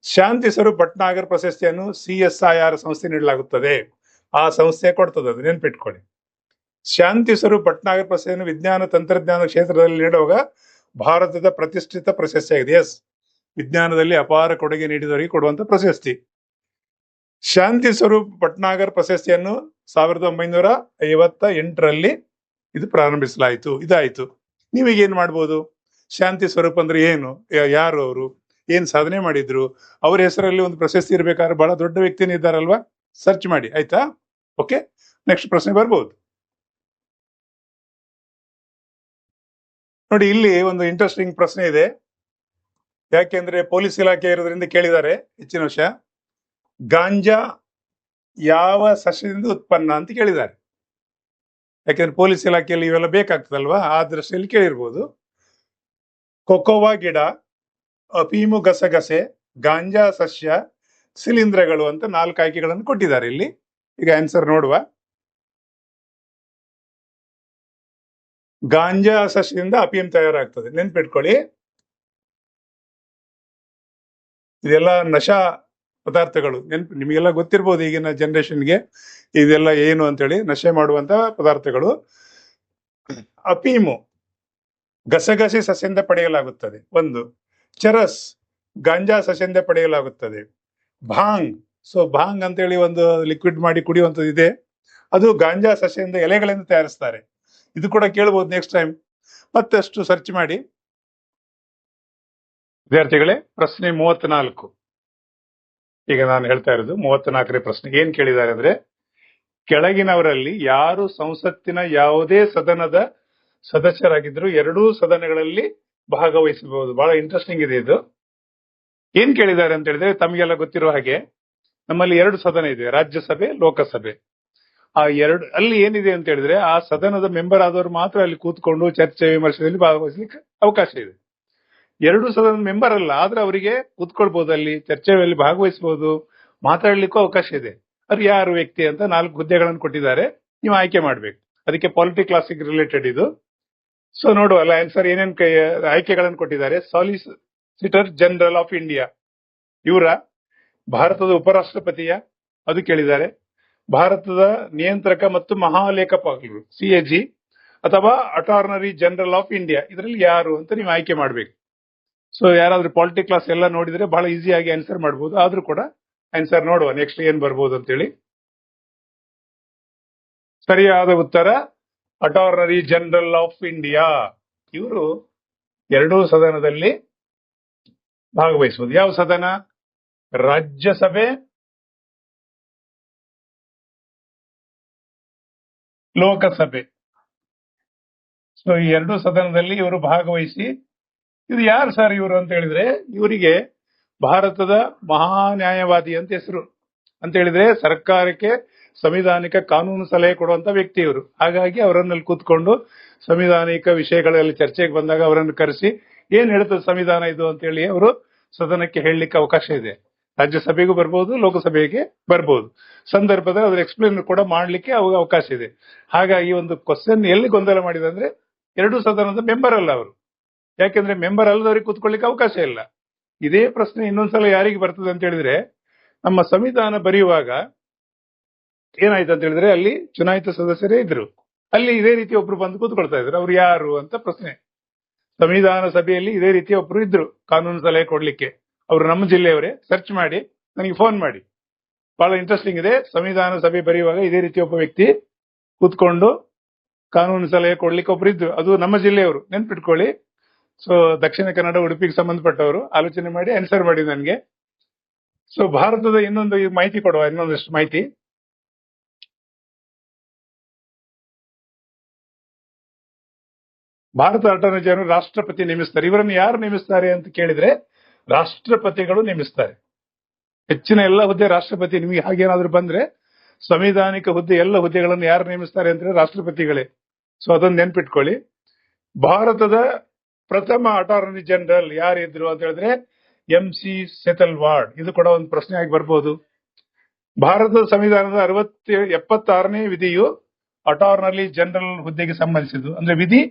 ಶಾಂತಿ ಸ್ವರೂಪ್ ಭಟ್ನಾಗರ್ ಪ್ರಶಸ್ತಿಯನ್ನು CSIR ಸಂಸ್ಥೆ ನೀಡಲಾಗುತ್ತದೆ. ಆ ಸಂಸ್ಥೆ ಕೊಡ್ತದೆ, ಅದು ನೆನ್ಪಿಟ್ಕೊಳ್ಳಿ. ಶಾಂತಿ ಸ್ವರೂಪ್ ಭಟ್ನಾಗರ್ ಪ್ರಶಸ್ತಿಯನ್ನು ವಿಜ್ಞಾನ ತಂತ್ರಜ್ಞಾನ ಕ್ಷೇತ್ರದಲ್ಲಿ ನೀಡುವಾಗ ಭಾರತದ ಪ್ರತಿಷ್ಠಿತ ಪ್ರಶಸ್ತಿಯಾಗಿದೆ. ಎಸ್, ವಿಜ್ಞಾನದಲ್ಲಿ ಅಪಾರ ಕೊಡುಗೆ ನೀಡಿದವರಿಗೆ ಕೊಡುವಂತ ಪ್ರಶಸ್ತಿ. ಶಾಂತಿ ಸ್ವರೂಪ್ ಭಟ್ನಾಗರ್ ಪ್ರಶಸ್ತಿಯನ್ನು 1958ರಲ್ಲಿ ಇದು ಪ್ರಾರಂಭಿಸಲಾಯಿತು. ಇದಾಯ್ತು. ನೀವೀಗೇನ್ ಮಾಡ್ಬೋದು? ಶಾಂತಿ ಸ್ವರೂಪ್ ಅಂದ್ರೆ ಏನು, ಯಾರು ಅವರು, ಏನ್ ಸಾಧನೆ ಮಾಡಿದ್ರು, ಅವ್ರ ಹೆಸರಲ್ಲಿ ಒಂದು ಪ್ರಶಸ್ತಿ ಇರ್ಬೇಕಾದ್ರೆ ಬಹಳ ದೊಡ್ಡ ವ್ಯಕ್ತಿನೇ ಇದ್ದಾರಲ್ವಾ? ಸರ್ಚ್ ಮಾಡಿ, ಆಯ್ತಾ? ಓಕೆ, ನೆಕ್ಸ್ಟ್ ಪ್ರಶ್ನೆ ಬರ್ಬೋದು. ನೋಡಿ, ಇಲ್ಲಿ ಒಂದು ಇಂಟ್ರೆಸ್ಟಿಂಗ್ ಪ್ರಶ್ನೆ ಇದೆ. ಯಾಕೆಂದ್ರೆ ಪೊಲೀಸ್ ಇಲಾಖೆ ಇರೋದ್ರಿಂದ ಕೇಳಿದ್ದಾರೆ ಹೆಚ್ಚಿನ ವರ್ಷ. ಗಾಂಜಾ ಯಾವ ಸಸ್ಯದಿಂದ ಉತ್ಪನ್ನ ಅಂತ ಕೇಳಿದ್ದಾರೆ. ಯಾಕೆಂದ್ರೆ ಪೊಲೀಸ್ ಇಲಾಖೆಯಲ್ಲಿ ಇವೆಲ್ಲ ಬೇಕಾಗ್ತದಲ್ವಾ, ಆ ದೃಷ್ಟಿಯಲ್ಲಿ ಕೇಳಿರ್ಬೋದು. ಕೊಕೋವಾ ಗಿಡ, ಅಫೀಮು ಗಸಗಸೆ, ಗಾಂಜಾ ಸಸ್ಯ, ಶಿಲೀಂಧ್ರಗಳು ಅಂತ 4 ಆಯ್ಕೆಗಳನ್ನು ಕೊಟ್ಟಿದ್ದಾರೆ ಇಲ್ಲಿ. ಈಗ ಆನ್ಸರ್ ನೋಡುವ. ಗಾಂಜಾ ಸಸ್ಯದಿಂದ ಅಫೀಮ್ ತಯಾರಾಗ್ತದೆ, ನೆನ್ಪಿಟ್ಕೊಳ್ಳಿ. ಇದೆಲ್ಲ ನಶಾ ಪದಾರ್ಥಗಳು, ನಿಮಗೆಲ್ಲ ಗೊತ್ತಿರ್ಬೋದು ಈಗಿನ ಜನರೇಷನ್ಗೆ ಇದೆಲ್ಲ ಏನು ಅಂತೇಳಿ. ನಶೆ ಮಾಡುವಂತ ಪದಾರ್ಥಗಳು. ಅಫೀಮು ಗಸಗಸೆ ಸಸ್ಯದಿಂದ ಪಡೆಯಲಾಗುತ್ತದೆ ಒಂದು. ಚರಸ್ ಗಾಂಜಾ ಸಸ್ಯದಿಂದ ಪಡೆಯಲಾಗುತ್ತದೆ. ಭಾಂಗ್, ಸೊ ಭಾಂಗ್ ಅಂತೇಳಿ ಒಂದು ಲಿಕ್ವಿಡ್ ಮಾಡಿ ಕುಡಿಯುವಂಥದ್ದು ಇದೆ, ಅದು ಗಾಂಜಾ ಸಸ್ಯದಿಂದ ಎಲೆಗಳಿಂದ ತಯಾರಿಸ್ತಾರೆ. ಇದು ಕೂಡ ಕೇಳ್ಬೋದು ನೆಕ್ಸ್ಟ್ ಟೈಮ್, ಮತ್ತಷ್ಟು ಸರ್ಚ್ ಮಾಡಿ. ವಿದ್ಯಾರ್ಥಿಗಳೇ, ಪ್ರಶ್ನೆ 34. ಈಗ ನಾನು ಹೇಳ್ತಾ ಇರೋದು 34ನೇ ಪ್ರಶ್ನೆ. ಏನ್ ಕೇಳಿದ್ದಾರೆ ಅಂದ್ರೆ, ಕೆಳಗಿನವರಲ್ಲಿ ಯಾರು ಸಂಸತ್ತಿನ ಯಾವುದೇ ಸದನದ ಸದಸ್ಯರಾಗಿದ್ರು ಎರಡೂ ಸದನಗಳಲ್ಲಿ ಭಾಗವಹಿಸಬಹುದು? ಬಹಳ ಇಂಟ್ರೆಸ್ಟಿಂಗ್ ಇದೆ ಇದು. ಏನ್ ಕೇಳಿದ್ದಾರೆ ಅಂತ ಹೇಳಿದ್ರೆ, ತಮಗೆಲ್ಲ ಗೊತ್ತಿರೋ ಹಾಗೆ ನಮ್ಮಲ್ಲಿ 2 ಸದನ ಇದೆ, ರಾಜ್ಯಸಭೆ, ಲೋಕಸಭೆ. ಆ ಅಲ್ಲಿ ಏನಿದೆ ಅಂತ ಹೇಳಿದ್ರೆ, ಆ ಸದನದ ಮೆಂಬರ್ ಆದವರು ಮಾತ್ರ ಅಲ್ಲಿ ಕೂತ್ಕೊಂಡು ಚರ್ಚೆ ವಿಮರ್ಶೆಯಲ್ಲಿ ಭಾಗವಹಿಸಲಿಕ್ಕೆ ಅವಕಾಶ ಇದೆ. 2 ಸದನದ ಮೆಂಬರ್ ಅಲ್ಲ, ಆದ್ರೆ ಅವರಿಗೆ ಕೂತ್ಕೊಳ್ಬಹುದು, ಅಲ್ಲಿ ಚರ್ಚೆಯಲ್ಲಿ ಭಾಗವಹಿಸಬಹುದು, ಮಾತಾಡ್ಲಿಕ್ಕೂ ಅವಕಾಶ ಇದೆ. ಅದು ಯಾರು ವ್ಯಕ್ತಿ ಅಂತ 4 ಹುದ್ದೆಗಳನ್ನು ಕೊಟ್ಟಿದ್ದಾರೆ, ನೀವು ಆಯ್ಕೆ ಮಾಡ್ಬೇಕು. ಅದಕ್ಕೆ ಪಾಲಿಟಿ ಕ್ಲಾಸಿಗೆ ರಿಲೇಟೆಡ್ ಇದು. ಸೊ ನೋಡುವಲ್ಲ ಆನ್ಸರ್ ಏನೇನ್ ಆಯ್ಕೆಗಳನ್ನು ಕೊಟ್ಟಿದ್ದಾರೆ. ಸಾಲಿಸಿಟರ್ ಜನರಲ್ ಆಫ್ ಇಂಡಿಯಾ ಇವರ, ಭಾರತದ ಉಪರಾಷ್ಟ್ರಪತಿಯ ಅದು ಕೇಳಿದ್ದಾರೆ, ಭಾರತದ ನಿಯಂತ್ರಕ ಮತ್ತು ಮಹಾಲೇಖಪಾಲರು CAG, ಅಥವಾ ಅಟಾರ್ನರಿ ಜನರಲ್ ಆಫ್ ಇಂಡಿಯಾ, ಇದರಲ್ಲಿ ಯಾರು ಅಂತ ನೀವು ಆಯ್ಕೆ ಮಾಡ್ಬೇಕು. ಸೊ ಯಾರಾದ್ರೂ ಪಾಲಿಟಿ ಕ್ಲಾಸ್ ಎಲ್ಲ ನೋಡಿದ್ರೆ ಬಹಳ ಈಸಿಯಾಗಿ ಆನ್ಸರ್ ಮಾಡ್ಬೋದು. ಆದ್ರೂ ಕೂಡ ಆನ್ಸರ್ ನೋಡುವ ನೆಕ್ಸ್ಟ್ ಏನ್ ಬರ್ಬೋದು ಅಂತೇಳಿ. ಸರಿಯಾದ ಉತ್ತರ ಅಟಾರ್ನರಿ ಜನರಲ್ ಆಫ್ ಇಂಡಿಯಾ. ಇವರು 2 ಸದನದಲ್ಲಿ ಭಾಗವಹಿಸುವುದು. ಯಾವ ಸದನ? ರಾಜ್ಯಸಭೆ, ಲೋಕಸಭೆ. ಸೊ ಈ 2 ಸದನದಲ್ಲಿ ಇವರು ಭಾಗವಹಿಸಿ, ಇದು ಯಾರು ಸರ್ ಇವರು ಅಂತ ಹೇಳಿದ್ರೆ, ಇವರಿಗೆ ಭಾರತದ ಮಹಾ ನ್ಯಾಯವಾದಿ ಅಂತ ಹೆಸರು. ಅಂತ ಹೇಳಿದ್ರೆ ಸರ್ಕಾರಕ್ಕೆ ಸಂವಿಧಾನಿಕ ಕಾನೂನು ಸಲಹೆ ಕೊಡುವಂತ ವ್ಯಕ್ತಿ ಇವರು. ಹಾಗಾಗಿ ಅವರನ್ನಲ್ಲಿ ಕೂತ್ಕೊಂಡು ಸಂವಿಧಾನಿಕ ವಿಷಯಗಳಲ್ಲಿ ಚರ್ಚೆಗೆ ಬಂದಾಗ ಅವರನ್ನು ಕರೆಸಿ ಏನ್ ಹೇಳ್ತದೆ ಸಂವಿಧಾನ ಇದು ಅಂತ ಹೇಳಿ ಅವರು ಸದನಕ್ಕೆ ಹೇಳಲಿಕ್ಕೆ ಅವಕಾಶ ಇದೆ. ರಾಜ್ಯಸಭೆಗೂ ಬರ್ಬೋದು, ಲೋಕಸಭೆಗೆ ಬರ್ಬೋದು. ಸಂದರ್ಭದಲ್ಲಿ ಅದ್ರ ಎಕ್ಸ್ಪ್ಲೇನ್ ಕೂಡ ಮಾಡ್ಲಿಕ್ಕೆ ಅವಕಾಶ ಇದೆ. ಹಾಗಾಗಿ ಒಂದು ಕ್ವಶನ್ ಎಲ್ಲಿ ಗೊಂದಲ ಮಾಡಿದೆ ಅಂದ್ರೆ, 2 ಸದನದ ಮೆಂಬರ್ ಅಲ್ಲ ಅವರು. ಯಾಕೆಂದ್ರೆ ಮೆಂಬರ್ ಅಲ್ಲದವ್ರಿಗೆ ಕೂತ್ಕೊಳ್ಳಿಕ್ಕೆ ಅವಕಾಶ ಇಲ್ಲ. ಇದೇ ಪ್ರಶ್ನೆ ಇನ್ನೊಂದ್ಸಲ ಯಾರಿಗೆ ಬರ್ತದೆ ಅಂತ ಹೇಳಿದ್ರೆ, ನಮ್ಮ ಸಂವಿಧಾನ ಬರೆಯುವಾಗ ಏನಾಯ್ತು ಅಂತ ಹೇಳಿದ್ರೆ ಅಲ್ಲಿ ಚುನಾಯಿತ ಸದಸ್ಯರೇ ಇದ್ರು. ಅಲ್ಲಿ ಇದೇ ರೀತಿ ಒಬ್ರು ಬಂದು ಕೂತ್ಕೊಳ್ತಾ ಇದ್ರು. ಅವ್ರು ಯಾರು ಅಂತ ಪ್ರಶ್ನೆ. ಸಂವಿಧಾನ ಸಭೆಯಲ್ಲಿ ಇದೇ ರೀತಿ ಒಬ್ರು ಇದ್ರು ಕಾನೂನು ಸಲಹೆ ಕೊಡ್ಲಿಕ್ಕೆ. ಅವರು ನಮ್ಮ ಜಿಲ್ಲೆಯವರೇ. ಸರ್ಚ್ ಮಾಡಿ ನನಗೆ ಫೋನ್ ಮಾಡಿ. ಬಹಳ ಇಂಟ್ರೆಸ್ಟಿಂಗ್ ಇದೆ. ಸಂವಿಧಾನ ಸಭೆ ಬರೆಯುವಾಗ ಇದೇ ರೀತಿ ಒಬ್ಬ ವ್ಯಕ್ತಿ ಕೂತ್ಕೊಂಡು ಕಾನೂನು ಸಲಹೆ ಕೊಡ್ಲಿಕ್ಕೆ ಒಬ್ರು ಇದ್ರು. ಅದು ನಮ್ಮ ಜಿಲ್ಲೆಯವರು, ನೆನ್ಪಿಟ್ಕೊಳ್ಳಿ. ಸೊ ದಕ್ಷಿಣ ಕನ್ನಡ, ಉಡುಪಿಗೆ ಸಂಬಂಧಪಟ್ಟವರು. ಆಲೋಚನೆ ಮಾಡಿ ಆನ್ಸರ್ ಮಾಡಿ ನನಗೆ. ಸೊ ಭಾರತದ ಇನ್ನೊಂದು ಮಾಹಿತಿ ಕೊಡುವ, ಇನ್ನೊಂದಷ್ಟು ಮಾಹಿತಿ. ಭಾರತ ಅಟಾರ್ನಿ ಜನರಲ್ ರಾಷ್ಟ್ರಪತಿ ನೇಮಿಸ್ತಾರೆ. ಇವರನ್ನು ಯಾರು ನೇಮಿಸ್ತಾರೆ ಅಂತ ಕೇಳಿದ್ರೆ ರಾಷ್ಟ್ರಪತಿಗಳು ನೇಮಿಸ್ತಾರೆ. ಹೆಚ್ಚಿನ ಎಲ್ಲ ಹುದ್ದೆ ರಾಷ್ಟ್ರಪತಿ. ನಿಮಗೆ ಹಾಗೇನಾದ್ರೂ ಬಂದ್ರೆ ಸಂವಿಧಾನಿಕ ಹುದ್ದೆ ಎಲ್ಲ ಹುದ್ದೆಗಳನ್ನು ಯಾರು ನೇಮಿಸ್ತಾರೆ ಅಂದ್ರೆ ರಾಷ್ಟ್ರಪತಿಗಳೇ. ಸೊ ಅದೊಂದು ನೆನ್ಪಿಟ್ಕೊಳ್ಳಿ. ಭಾರತದ ಪ್ರಥಮ ಅಟಾರ್ನಿ ಜನರಲ್ ಯಾರಿದ್ರು ಅಂತ ಹೇಳಿದ್ರೆ MC ಸೆತಲ್ವಾಡ್. ಇದು ಕೂಡ ಒಂದು ಪ್ರಶ್ನೆ ಆಗಿ ಬರ್ಬೋದು. ಭಾರತದ ಸಂವಿಧಾನದ 76ನೇ ವಿಧಿಯು ಅಟಾರ್ನಿ ಜನರಲ್ ಹುದ್ದೆಗೆ ಸಂಬಂಧಿಸಿದ್ದು. ಅಂದ್ರೆ ವಿಧಿ,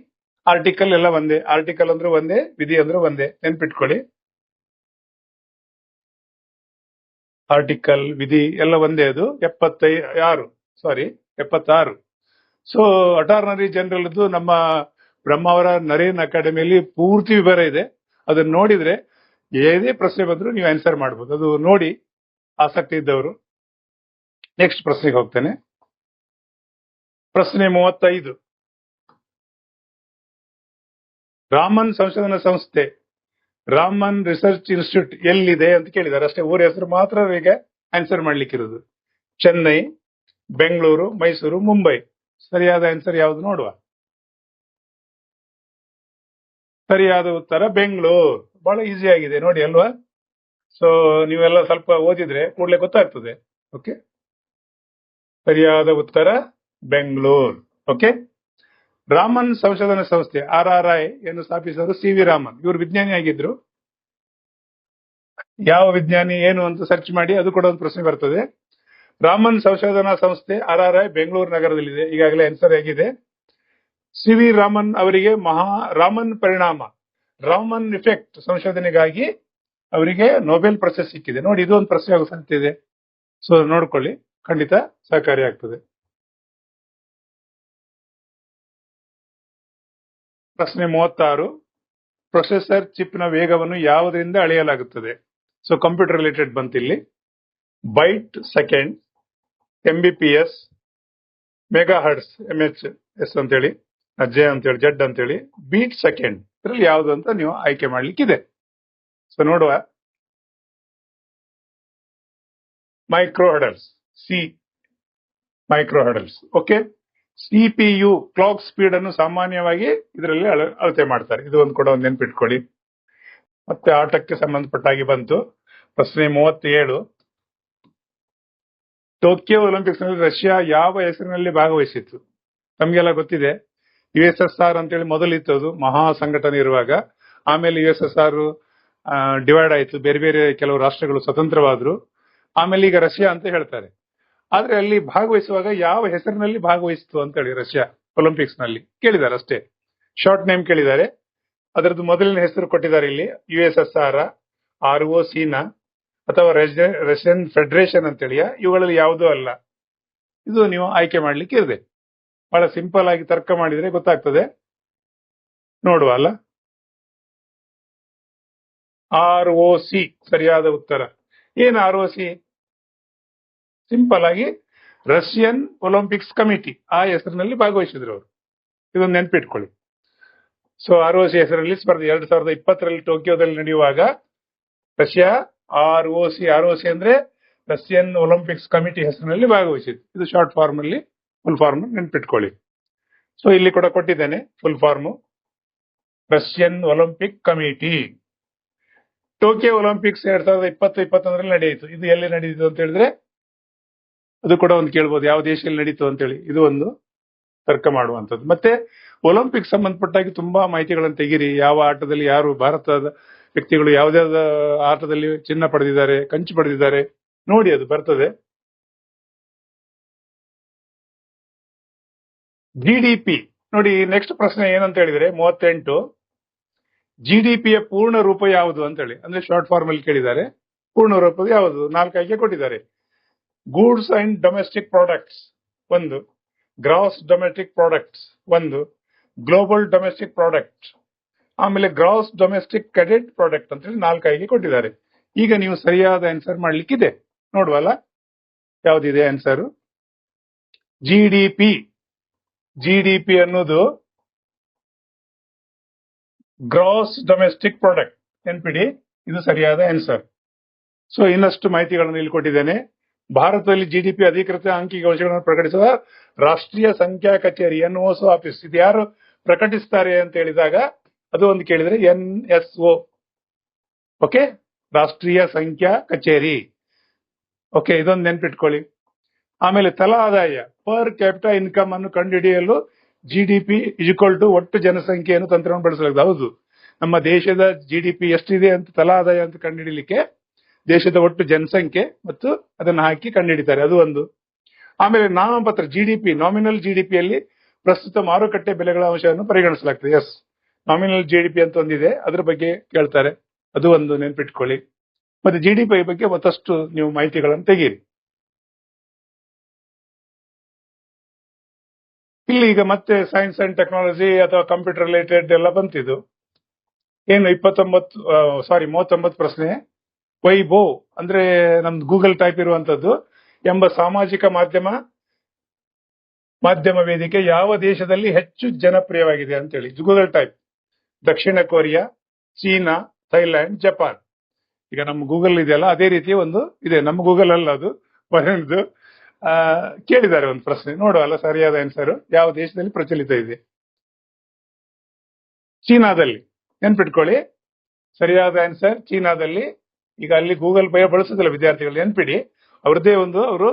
ಆರ್ಟಿಕಲ್ ಎಲ್ಲ ಒಂದೇ. ಆರ್ಟಿಕಲ್ ಅಂದ್ರೆ ಒಂದೇ, ವಿಧಿ ಅಂದ್ರೆ ಒಂದೇ, ನೆನ್ಪಿಟ್ಕೊಳ್ಳಿ. ಆರ್ಟಿಕಲ್, ವಿಧಿ ಎಲ್ಲ ಒಂದೇ. ಅದು 76. ಸೊ ಅಟಾರ್ನರಿ ಜನರಲ್ ನಮ್ಮ ಬ್ರಹ್ಮಾವರ ನರೇನ್ ಅಕಾಡೆಮಿಯಲ್ಲಿ ಪೂರ್ತಿ ವಿವರ ಇದೆ. ಅದನ್ನ ನೋಡಿದ್ರೆ ಏನೇ ಪ್ರಶ್ನೆ ಬಂದ್ರು ನೀವು ಆನ್ಸರ್ ಮಾಡ್ಬೋದು. ಅದು ನೋಡಿ ಆಸಕ್ತಿ ಇದ್ದವರು. ನೆಕ್ಸ್ಟ್ ಪ್ರಶ್ನೆಗೆ ಹೋಗ್ತೇನೆ. ಪ್ರಶ್ನೆ 35. ರಾಮನ್ ಸಂಶೋಧನಾ ಸಂಸ್ಥೆ, ರಾಮನ್ ರಿಸರ್ಚ್ ಇನ್ಸ್ಟಿಟ್ಯೂಟ್ ಎಲ್ಲಿದೆ ಅಂತ ಕೇಳಿದ್ದಾರೆ. ಅಷ್ಟೇ, ಊರ ಹೆಸರು ಮಾತ್ರ ಈಗ ಆನ್ಸರ್ ಮಾಡ್ಲಿಕ್ಕಿರೋದು. ಚೆನ್ನೈ, ಬೆಂಗಳೂರು, ಮೈಸೂರು, ಮುಂಬೈ. ಸರಿಯಾದ ಆನ್ಸರ್ ಯಾವುದು ನೋಡುವ. ಸರಿಯಾದ ಉತ್ತರ ಬೆಂಗಳೂರು. ಬಹಳ ಈಸಿ ಆಗಿದೆ ನೋಡಿ ಅಲ್ವಾ. ಸೊ ನೀವೆಲ್ಲ ಸ್ವಲ್ಪ ಓದಿದ್ರೆ ಕೂಡಲೇ ಗೊತ್ತಾಗ್ತದೆ. ಓಕೆ, ಸರಿಯಾದ ಉತ್ತರ ಬೆಂಗಳೂರು. ಓಕೆ. ರಾಮನ್ ಸಂಶೋಧನಾ ಸಂಸ್ಥೆ RRI ಯನ್ನು ಸ್ಥಾಪಿಸಿದವರು CV ರಾಮನ್. ಇವರು ವಿಜ್ಞಾನಿ ಆಗಿದ್ರು. ಯಾವ ವಿಜ್ಞಾನಿ ಏನು ಅಂತ ಸರ್ಚ್ ಮಾಡಿ, ಅದು ಕೂಡ ಒಂದು ಪ್ರಶ್ನೆ ಬರ್ತದೆ. ರಾಮನ್ ಸಂಶೋಧನಾ ಸಂಸ್ಥೆ RRI ಬೆಂಗಳೂರು ನಗರದಲ್ಲಿದೆ. ಈಗಾಗಲೇ ಆನ್ಸರ್ ಆಗಿದೆ. CV ರಾಮನ್ ಅವರಿಗೆ ರಾಮನ್ ಪರಿಣಾಮ, ರಾಮನ್ ಇಫೆಕ್ಟ್ ಸಂಶೋಧನೆಗಾಗಿ ಅವರಿಗೆ ನೊಬೆಲ್ ಪ್ರಶಸ್ತಿ ಸಿಕ್ಕಿದೆ. ನೋಡಿ, ಇದು ಒಂದು ಪ್ರಶ್ನೆ ಆಗೋ ಸಾಧ್ಯತೆ ಇದೆ. ಸೊ ನೋಡ್ಕೊಳ್ಳಿ, ಖಂಡಿತ ಸಹಕಾರಿ ಆಗ್ತದೆ. ಪ್ರಶ್ನೆ 36. ಪ್ರೊಸೆಸರ್ ಚಿಪ್ ನ ವೇಗವನ್ನು ಯಾವುದರಿಂದ ಅಳೆಯಲಾಗುತ್ತದೆ? ಸೊ ಕಂಪ್ಯೂಟರ್ ರಿಲೇಟೆಡ್ ಬಂತಿಲ್ಲಿ. Byte second, MBPS, mega hertz MHz ಅಂತೇಳಿ, ಜೆಡ್ ಅಂತೇಳಿ, ಬೀಟ್ ಸೆಕೆಂಡ್. ಇದರಲ್ಲಿ ಯಾವುದು ಅಂತ ನೀವು ಆಯ್ಕೆ ಮಾಡ್ಲಿಕ್ಕಿದೆ. ಸೊ ನೋಡುವ. Micro hurdles, C micro hurdles. Okay. CPU clock speed ಅನ್ನು ಸಾಮಾನ್ಯವಾಗಿ ಇದರಲ್ಲಿ ಅಳತೆ ಮಾಡ್ತಾರೆ. ಇದು ಒಂದು ಕೂಡ ಒಂದು ನೆನ್ಪಿಟ್ಕೊಳ್ಳಿ. ಮತ್ತೆ ಆಟಕ್ಕೆ ಸಂಬಂಧಪಟ್ಟಾಗಿ ಬಂತು. ಪ್ರಶ್ನೆ 37. ಟೋಕಿಯೋ ಒಲಿಂಪಿಕ್ಸ್ ನಲ್ಲಿ ರಷ್ಯಾ ಯಾವ ಹೆಸರಿನಲ್ಲಿ ಭಾಗವಹಿಸಿತ್ತು? ತಮ್ಗೆಲ್ಲ ಗೊತ್ತಿದೆ. USSR ಅಂತೇಳಿ ಮೊದಲಿತ್ತು, ಅದು ಮಹಾ ಸಂಘಟನೆ ಇರುವಾಗ. ಆಮೇಲೆ USSR ಡಿವೈಡ್ ಆಯ್ತು, ಬೇರೆ ಬೇರೆ ಕೆಲವು ರಾಷ್ಟ್ರಗಳು ಸ್ವತಂತ್ರವಾದ್ರು. ಆಮೇಲೆ ಈಗ ರಷ್ಯಾ ಅಂತ ಹೇಳ್ತಾರೆ. ಆದ್ರೆ ಅಲ್ಲಿ ಭಾಗವಹಿಸುವಾಗ ಯಾವ ಹೆಸರಿನಲ್ಲಿ ಭಾಗವಹಿಸಿತು ಅಂತ ಹೇಳಿ ರಷ್ಯಾ ಒಲಿಂಪಿಕ್ಸ್ ನಲ್ಲಿ ಕೇಳಿದ್ದಾರೆ ಅಷ್ಟೇ. ಶಾರ್ಟ್ ನೇಮ್ ಕೇಳಿದ್ದಾರೆ. ಅದರದ್ದು ಮೊದಲಿನ ಹೆಸರು ಕೊಟ್ಟಿದ್ದಾರೆ ಇಲ್ಲಿ. USSR, ROC ಅಥವಾ ರಷ್ಯನ್ ಫೆಡರೇಷನ್ ಅಂತೇಳಿ. ಇವುಗಳಲ್ಲಿ ಯಾವುದೂ ಅಲ್ಲ. ಇದು ನೀವು ಆಯ್ಕೆ ಮಾಡ್ಲಿಕ್ಕೆ ಇದೆ. ಬಹಳ ಸಿಂಪಲ್ ಆಗಿ ತರ್ಕ ಮಾಡಿದ್ರೆ ಗೊತ್ತಾಗ್ತದೆ. ನೋಡುವ ಅಲ್ಲ. ROC ಸರಿಯಾದ ಉತ್ತರ. ಏನು ROC? ಸಿಂಪಲ್ ಆಗಿ ರಷ್ಯನ್ ಒಲಿಂಪಿಕ್ಸ್ ಕಮಿಟಿ, ಆ ಹೆಸರಿನಲ್ಲಿ ಭಾಗವಹಿಸಿದ್ರು ಅವರು. ಇದೊಂದು ನೆನ್ಪಿಟ್ಕೊಳ್ಳಿ. ಸೊ ROC ಹೆಸರಲ್ಲಿ ಸ್ಪರ್ಧೆ 2020ರಲ್ಲಿ ಟೋಕಿಯೋದಲ್ಲಿ ನಡೆಯುವಾಗ ರಷ್ಯಾ ROC ಅಂದ್ರೆ ರಷ್ಯನ್ ಒಲಿಂಪಿಕ್ಸ್ ಕಮಿಟಿ ಹೆಸರಿನಲ್ಲಿ ಭಾಗವಹಿಸಿತ್ತು. ಇದು ಶಾರ್ಟ್ ಫಾರ್ಮ್ ಅಲ್ಲಿ, ಫುಲ್ ಫಾರ್ಮ್ ನೆನ್ಪಿಟ್ಕೊಳ್ಳಿ. ಸೊ ಇಲ್ಲಿ ಕೂಡ ಕೊಟ್ಟಿದ್ದೇನೆ full form. Russian Olympic committee. Tokyo Olympics 2021 ನಡೆಯಿತು. ಇದು ಎಲ್ಲಿ ನಡೆಯಿತು ಅಂತ ಹೇಳಿದ್ರೆ ಅದು ಕೂಡ ಒಂದು ಕೇಳ್ಬೋದು, ಯಾವ ದೇಶದಲ್ಲಿ ನಡೀತು ಅಂತೇಳಿ. ಇದು ಒಂದು ತರ್ಕ ಮಾಡುವಂಥದ್ದು. ಮತ್ತೆ ಒಲಿಂಪಿಕ್ಸ್ ಸಂಬಂಧಪಟ್ಟಾಗಿ ತುಂಬಾ ಮಾಹಿತಿಗಳನ್ನು ತೆಗೀರಿ. ಯಾವ ಆಟದಲ್ಲಿ ಯಾರು ಭಾರತದ ವ್ಯಕ್ತಿಗಳು ಯಾವ್ದಾವ್ದ ಆಟದಲ್ಲಿ ಚಿನ್ನ ಪಡೆದಿದ್ದಾರೆ, ಕಂಚು ಪಡೆದಿದ್ದಾರೆ ನೋಡಿ, ಅದು ಬರ್ತದೆ. GDP ನೋಡಿ. ನೆಕ್ಸ್ಟ್ ಪ್ರಶ್ನೆ ಏನಂತ ಹೇಳಿದ್ರೆ 38. GDPಯ ಪೂರ್ಣ ರೂಪ ಯಾವುದು ಅಂತ ಹೇಳಿ, ಅಂದ್ರೆ ಶಾರ್ಟ್ ಫಾರ್ಮ್ ಅಲ್ಲಿ ಕೇಳಿದ್ದಾರೆ. ಪೂರ್ಣ ರೂಪ ಯಾವುದು? 4 ಆಯ್ಕೆ ಕೊಟ್ಟಿದ್ದಾರೆ. ಗೂಡ್ಸ್ ಅಂಡ್ ಡೊಮೆಸ್ಟಿಕ್ ಪ್ರಾಡಕ್ಟ್ಸ್ ಒಂದು, ಗ್ರಾಸ್ ಡೊಮೆಸ್ಟಿಕ್ ಪ್ರಾಡಕ್ಟ್ಸ್ ಒಂದು, ಗ್ಲೋಬಲ್ ಡೊಮೆಸ್ಟಿಕ್ ಪ್ರಾಡಕ್ಟ್, ಆಮೇಲೆ ಗ್ರಾಸ್ ಡೊಮೆಸ್ಟಿಕ್ ಕ್ರೆಡಿಟ್ ಪ್ರಾಡಕ್ಟ್ ಅಂತ ಹೇಳಿ 4 ಆಯ್ಕೆ ಕೊಟ್ಟಿದ್ದಾರೆ. ಈಗ ನೀವು ಸರಿಯಾದ ಆನ್ಸರ್ ಮಾಡ್ಲಿಕ್ಕಿದೆ, ನೋಡುವಲ್ಲ ಯಾವ್ದಿದೆ ಆನ್ಸರ್? ಜಿಡಿಪಿ ಅನ್ನೋದು ಗ್ರಾಸ್ ಡೊಮೆಸ್ಟಿಕ್ ಪ್ರಾಡಕ್ಟ್, ನೆನ್ಪಿಡಿ, ಇದು ಸರಿಯಾದ ಆನ್ಸರ್. ಸೊ ಇನ್ನಷ್ಟು ಮಾಹಿತಿಗಳನ್ನು ಇಲ್ಲಿ ಕೊಟ್ಟಿದ್ದೇನೆ. ಭಾರತದಲ್ಲಿ GDP ಅಧಿಕೃತ ಅಂಕಿಅಂಶಗಳನ್ನು ಪ್ರಕಟಿಸುವ ರಾಷ್ಟ್ರೀಯ ಸಂಖ್ಯಾ ಕಚೇರಿ NOSO ಆಫೀಸ್, ಇದು ಯಾರು ಪ್ರಕಟಿಸ್ತಾರೆ ಅಂತ ಹೇಳಿದಾಗ ಅದು ಒಂದು ಕೇಳಿದ್ರೆ NSO. ಓಕೆ, ರಾಷ್ಟ್ರೀಯ ಸಂಖ್ಯಾ ಕಚೇರಿ. ಓಕೆ, ಇದೊಂದು ನೆನ್ಪಿಟ್ಕೊಳ್ಳಿ. ಆಮೇಲೆ ತಲಾ ಆದಾಯ ಪರ್ ಕ್ಯಾಪಿಟಾ ಇನ್ಕಮ್ ಅನ್ನು ಕಂಡುಹಿಡಿಯಲು GDP ಒಟ್ಟು ಜನಸಂಖ್ಯೆಯನ್ನು ತಂತ್ರವನ್ನು ಬಳಸಲಾಗಿದೆ. ಹೌದು, ನಮ್ಮ ದೇಶದ GDP ಎಷ್ಟಿದೆ ಅಂತ ತಲಾ ಆದಾಯ ಅಂತ ಕಂಡುಹಿಡಿಯಲಿಕ್ಕೆ ದೇಶದ ಒಟ್ಟು ಜನಸಂಖ್ಯೆ ಮತ್ತು ಅದನ್ನು ಹಾಕಿ ಕಂಡುಹಿಡಿತಾರೆ, ಅದು ಒಂದು. ಆಮೇಲೆ ನಾಮಪತ್ರ ನಾಮಿನಲ್ GDPಯಲ್ಲಿ ಪ್ರಸ್ತುತ ಮಾರುಕಟ್ಟೆ ಬೆಲೆಗಳ ಅಂಶವನ್ನು ಪರಿಗಣಿಸಲಾಗ್ತದೆ. ಎಸ್, ನಾಮಿನಲ್ GDP ಅಂತ ಒಂದಿದೆ, ಅದ್ರ ಬಗ್ಗೆ ಕೇಳ್ತಾರೆ, ಅದು ಒಂದು ನೆನ್ಪಿಟ್ಕೊಳ್ಳಿ. ಮತ್ತೆ GDP ಬಗ್ಗೆ ಮತ್ತಷ್ಟು ನೀವು ಮಾಹಿತಿಗಳನ್ನು ತೆಗೀರಿ. ಇಲ್ಲಿ ಈಗ ಮತ್ತೆ ಸೈನ್ಸ್ ಅಂಡ್ ಟೆಕ್ನಾಲಜಿ ಅಥವಾ ಕಂಪ್ಯೂಟರ್ ರಿಲೇಟೆಡ್ ಎಲ್ಲ ಬಂತಿದ್ದು. ಏನು 39 ಪ್ರಶ್ನೆ. ವೈಬೋ ಅಂದ್ರೆ ನಮ್ದು ಗೂಗಲ್ ಟೈಪ್ ಇರುವಂತದ್ದು ಎಂಬ ಸಾಮಾಜಿಕ ಮಾಧ್ಯಮ ವೇದಿಕೆ ಯಾವ ದೇಶದಲ್ಲಿ ಹೆಚ್ಚು ಜನಪ್ರಿಯವಾಗಿದೆ ಅಂತೇಳಿ. ಗೂಗಲ್ ಟೈಪ್ ದಕ್ಷಿಣ ಕೊರಿಯಾ, ಚೀನಾ, ಥೈಲ್ಯಾಂಡ್, ಜಪಾನ್. ಈಗ ನಮ್ಮ ಗೂಗಲ್ ಇದೆಯಲ್ಲ ಅದೇ ರೀತಿ ಒಂದು ಇದೆ, ನಮ್ಮ ಗೂಗಲ್ ಅಲ್ಲ ಅದು ಬರೆದು ಕೇಳಿದ್ದಾರೆ ಒಂದು ಪ್ರಶ್ನೆ, ನೋಡುವಲ್ಲ ಸರಿಯಾದ ಆನ್ಸರ್ ಯಾವ ದೇಶದಲ್ಲಿ ಪ್ರಚಲಿತ ಇದೆ? ಚೀನಾದಲ್ಲಿ. ನೆನ್ಪಿಟ್ಕೊಳ್ಳಿ, ಸರಿಯಾದ ಆನ್ಸರ್ ಚೀನಾದಲ್ಲಿ. ಈಗ ಅಲ್ಲಿ ಗೂಗಲ್ ಪೇ ಬಳಸೋದಿಲ್ಲ ವಿದ್ಯಾರ್ಥಿಗಳು, ನೆನ್ಪಿಡಿ. ಅವ್ರದ್ದೇ ಒಂದು ಅವರು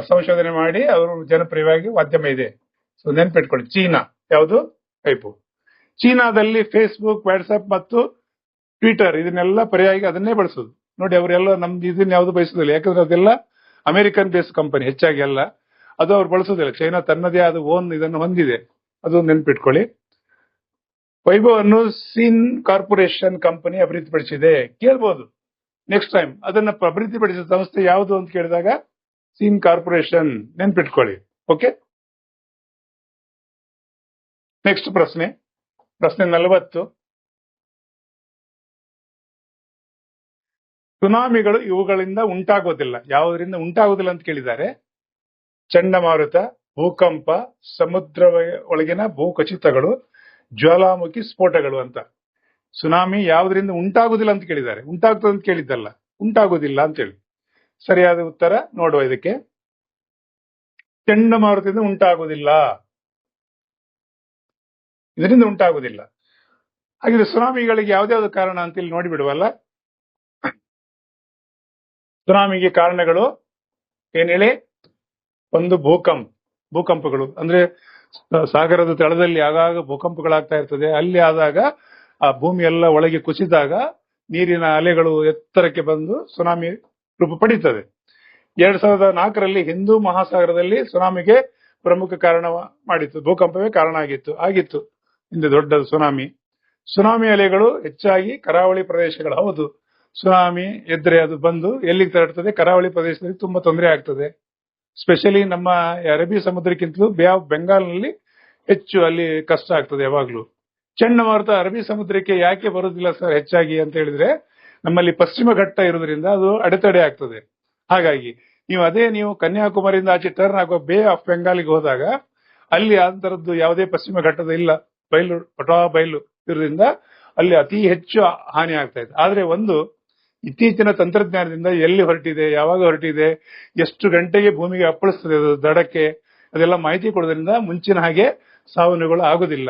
ಸಂಶೋಧನೆ ಮಾಡಿ ಅವರು ಜನಪ್ರಿಯವಾಗಿ ಮಾಧ್ಯಮ ಇದೆ. ಸೊ ನೆನ್ಪಿಟ್ಕೊಳ್ಳಿ, ಚೀನಾ ಯಾವುದು? ಟೈಪು. ಚೀನಾದಲ್ಲಿ ಫೇಸ್ಬುಕ್, ವಾಟ್ಸ್ಆಪ್ ಮತ್ತು ಟ್ವಿಟರ್ ಇದನ್ನೆಲ್ಲ ಪರ್ಯಾಯ ಅದನ್ನೇ ಬಳಸೋದು. ನೋಡಿ, ಅವರೆಲ್ಲ ನಮ್ದು ಇದನ್ನ ಯಾವ್ದು ಬಯಸೋದಿಲ್ಲ, ಯಾಕಂದ್ರೆ ಅದೆಲ್ಲ ಅಮೆರಿಕನ್ ಬೇಸ್ ಕಂಪನಿ ಹೆಚ್ಚಾಗಿ ಎಲ್ಲ, ಅದು ಅವ್ರು ಬಳಸೋದಿಲ್ಲ. ಚೈನಾ ತನ್ನದೇ ಆದ ಓನ್ ಇದನ್ನು ಹೊಂದಿದೆ, ಅದು ನೆನ್ಪಿಟ್ಕೊಳ್ಳಿ. ವೈಭವ್ ಅನ್ನು ಸಿನ್ ಕಾರ್ಪೊರೇಷನ್ ಕಂಪನಿ ಅಭಿವೃದ್ಧಿಪಡಿಸಿದೆ, ಕೇಳ್ಬೋದು ನೆಕ್ಸ್ಟ್ ಟೈಮ್. ಅದನ್ನ ಅಭಿವೃದ್ಧಿಪಡಿಸಿದ ಸಂಸ್ಥೆ ಯಾವುದು ಅಂತ ಕೇಳಿದಾಗ ಸಿನ್ ಕಾರ್ಪೊರೇಷನ್, ನೆನ್ಪಿಟ್ಕೊಳ್ಳಿ. ಓಕೆ, ನೆಕ್ಸ್ಟ್ ಪ್ರಶ್ನೆ 40. ಸುನಾಮಿಗಳು ಇವುಗಳಿಂದ ಉಂಟಾಗೋದಿಲ್ಲ. ಯಾವುದರಿಂದ ಉಂಟಾಗೋದಿಲ್ಲ ಅಂತ ಕೇಳಿದ್ದಾರೆ? ಚಂಡಮಾರುತ, ಭೂಕಂಪ, ಸಮುದ್ರ ಒಳಗಿನ ಭೂಕುಸಿತಗಳು, ಜ್ವಾಲಾಮುಖಿ ಸ್ಫೋಟಗಳು ಅಂತ. ಸುನಾಮಿ ಯಾವುದರಿಂದ ಉಂಟಾಗುದಿಲ್ಲ ಅಂತ ಕೇಳಿದ್ದಾರೆ, ಉಂಟಾಗ್ತದೆ ಅಂತ ಕೇಳಿದ್ದಲ್ಲ, ಉಂಟಾಗುದಿಲ್ಲ ಅಂತ ಹೇಳಿ. ಸರಿಯಾದ ಉತ್ತರ ನೋಡುವ ಇದಕ್ಕೆ, ಚಂಡಮಾರುತದಿಂದ ಉಂಟಾಗುವುದಿಲ್ಲ, ಇದರಿಂದ ಉಂಟಾಗುವುದಿಲ್ಲ. ಹಾಗಿದ್ರೆ ಸುನಾಮಿಗಳಿಗೆ ಯಾವ್ದಾವ್ದು ಕಾರಣ ಅಂತ ಇಲ್ಲಿ ನೋಡಿಬಿಡುವಲ್ಲ. ಸುನಾಮಿಗೆ ಕಾರಣಗಳು ಏನ್ ಹೇಳಿ? ಒಂದು ಭೂಕಂಪಗಳು, ಅಂದ್ರೆ ಸಾಗರದ ತಳದಲ್ಲಿ ಆಗಾಗ ಭೂಕಂಪಗಳಾಗ್ತಾ ಇರ್ತದೆ. ಅಲ್ಲಿ ಆದಾಗ ಆ ಭೂಮಿ ಎಲ್ಲ ಒಳಗೆ ಕುಸಿದಾಗ ನೀರಿನ ಅಲೆಗಳು ಎತ್ತರಕ್ಕೆ ಬಂದು ಸುನಾಮಿ ರೂಪ ಪಡೀತದೆ. 2004ರಲ್ಲಿ ಹಿಂದೂ ಮಹಾಸಾಗರದಲ್ಲಿ ಸುನಾಮಿಗೆ ಪ್ರಮುಖ ಕಾರಣ ಮಾಡಿತ್ತು, ಭೂಕಂಪವೇ ಕಾರಣ ಆಗಿತ್ತು ಹಿಂದೆ ದೊಡ್ಡ ಸುನಾಮಿ ಅಲೆಗಳು ಹೆಚ್ಚಾಗಿ ಕರಾವಳಿ ಪ್ರದೇಶಗಳು. ಹೌದು, ಸುನಾಮಿ ಎದ್ರೆ ಅದು ಬಂದು ಎಲ್ಲಿಗೆ ತರಡ್ತದೆ? ಕರಾವಳಿ ಪ್ರದೇಶದಲ್ಲಿ ತುಂಬಾ ತೊಂದರೆ ಆಗ್ತದೆ. ಸ್ಪೆಷಲಿ ನಮ್ಮ ಅರಬ್ಬಿ ಸಮುದ್ರಕ್ಕಿಂತಲೂ ಬೇ ಆಫ್ ಬೆಂಗಾಲ್ನಲ್ಲಿ ಹೆಚ್ಚು ಅಲ್ಲಿ ಕಷ್ಟ ಆಗ್ತದೆ ಯಾವಾಗ್ಲೂ. ಚಂಡಮಾರುತ ಅರಬ್ಬಿ ಸಮುದ್ರಕ್ಕೆ ಯಾಕೆ ಬರುವುದಿಲ್ಲ ಸರ್ ಹೆಚ್ಚಾಗಿ ಅಂತ ಹೇಳಿದ್ರೆ, ನಮ್ಮಲ್ಲಿ ಪಶ್ಚಿಮ ಘಟ್ಟ ಇರುವುದರಿಂದ ಅದು ಅಡೆತಡೆ ಆಗ್ತದೆ. ಹಾಗಾಗಿ ನೀವು ಕನ್ಯಾಕುಮಾರಿಯಿಂದ ಆಚೆ ಟರ್ನ್ ಆಗುವ ಬೇ ಆಫ್ ಬೆಂಗಾಲಿಗೆ ಹೋದಾಗ ಅಲ್ಲಿ ಅಂತರದ್ದು ಯಾವುದೇ ಪಶ್ಚಿಮ ಘಟ್ಟದ ಇಲ್ಲ, ಬಯಲು ಇರೋದ್ರಿಂದ ಅಲ್ಲಿ ಅತಿ ಹೆಚ್ಚು ಹಾನಿ ಆಗ್ತಾ ಇದೆ. ಆದ್ರೆ ಒಂದು ಇತ್ತೀಚಿನ ತಂತ್ರಜ್ಞಾನದಿಂದ ಎಲ್ಲಿ ಹೊರಟಿದೆ, ಯಾವಾಗ ಹೊರಟಿದೆ, ಎಷ್ಟು ಗಂಟೆಗೆ ಭೂಮಿಗೆ ಅಪ್ಪಳಿಸ್ತದೆ ಅದು ದಡಕ್ಕೆ, ಅದೆಲ್ಲ ಮಾಹಿತಿ ಕೊಡೋದ್ರಿಂದ ಮುಂಚಿನ ಹಾಗೆ ಸಾವನ್ನಗಳು ಆಗುದಿಲ್ಲ.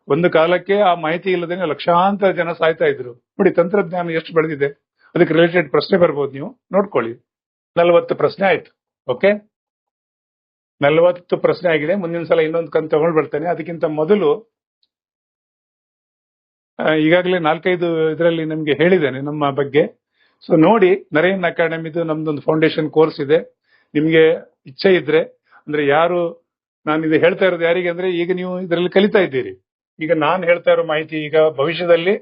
ಒಂದು ಕಾಲಕ್ಕೆ ಆ ಮಾಹಿತಿ ಇಲ್ಲದೇನೆ ಲಕ್ಷಾಂತರ ಜನ ಸಾಯ್ತಾ ಇದ್ರು. ನೋಡಿ ತಂತ್ರಜ್ಞಾನ ಎಷ್ಟು ಬೆಳೆದಿದೆ. ಅದಕ್ಕೆ ರಿಲೇಟೆಡ್ ಪ್ರಶ್ನೆ ಬರ್ಬೋದು, ನೀವು ನೋಡ್ಕೊಳ್ಳಿ. 40 ಪ್ರಶ್ನೆ ಆಯ್ತು. ಓಕೆ, 40 ಪ್ರಶ್ನೆ ಆಗಿದೆ. ಮುಂದಿನ ಸಲ ಇನ್ನೊಂದು ಕಂತು ತಗೊಂಡು ಬರ್ತೇನೆ. ಅದಕ್ಕಿಂತ ಮೊದಲು ಈಗಾಗಲೇ 4-5 ಇದರಲ್ಲಿ ನಿಮ್ಗೆ ಹೇಳಿದ್ದೇನೆ ನಮ್ಮ ಬಗ್ಗೆ. ಸೊ ನೋಡಿ, ನರೇನ್ ಅಕಾಡೆಮಿದು ನಮ್ದೊಂದು ಫೌಂಡೇಶನ್ ಕೋರ್ಸ್ ಇದೆ. ನಿಮ್ಗೆ ಇಚ್ಛೆ ಇದ್ರೆ, ಅಂದ್ರೆ ಯಾರು ನಾನು ಇದು ಹೇಳ್ತಾ ಇರೋದು ಯಾರಿಗೆ ಅಂದ್ರೆ, ಈಗ ನೀವು ಇದರಲ್ಲಿ ಕಲಿತಾ ಇದ್ದೀರಿ, ಈಗ ನಾನು ಹೇಳ್ತಾ ಇರೋ ಮಾಹಿತಿ ಈಗ ಭವಿಷ್ಯದಲ್ಲಿ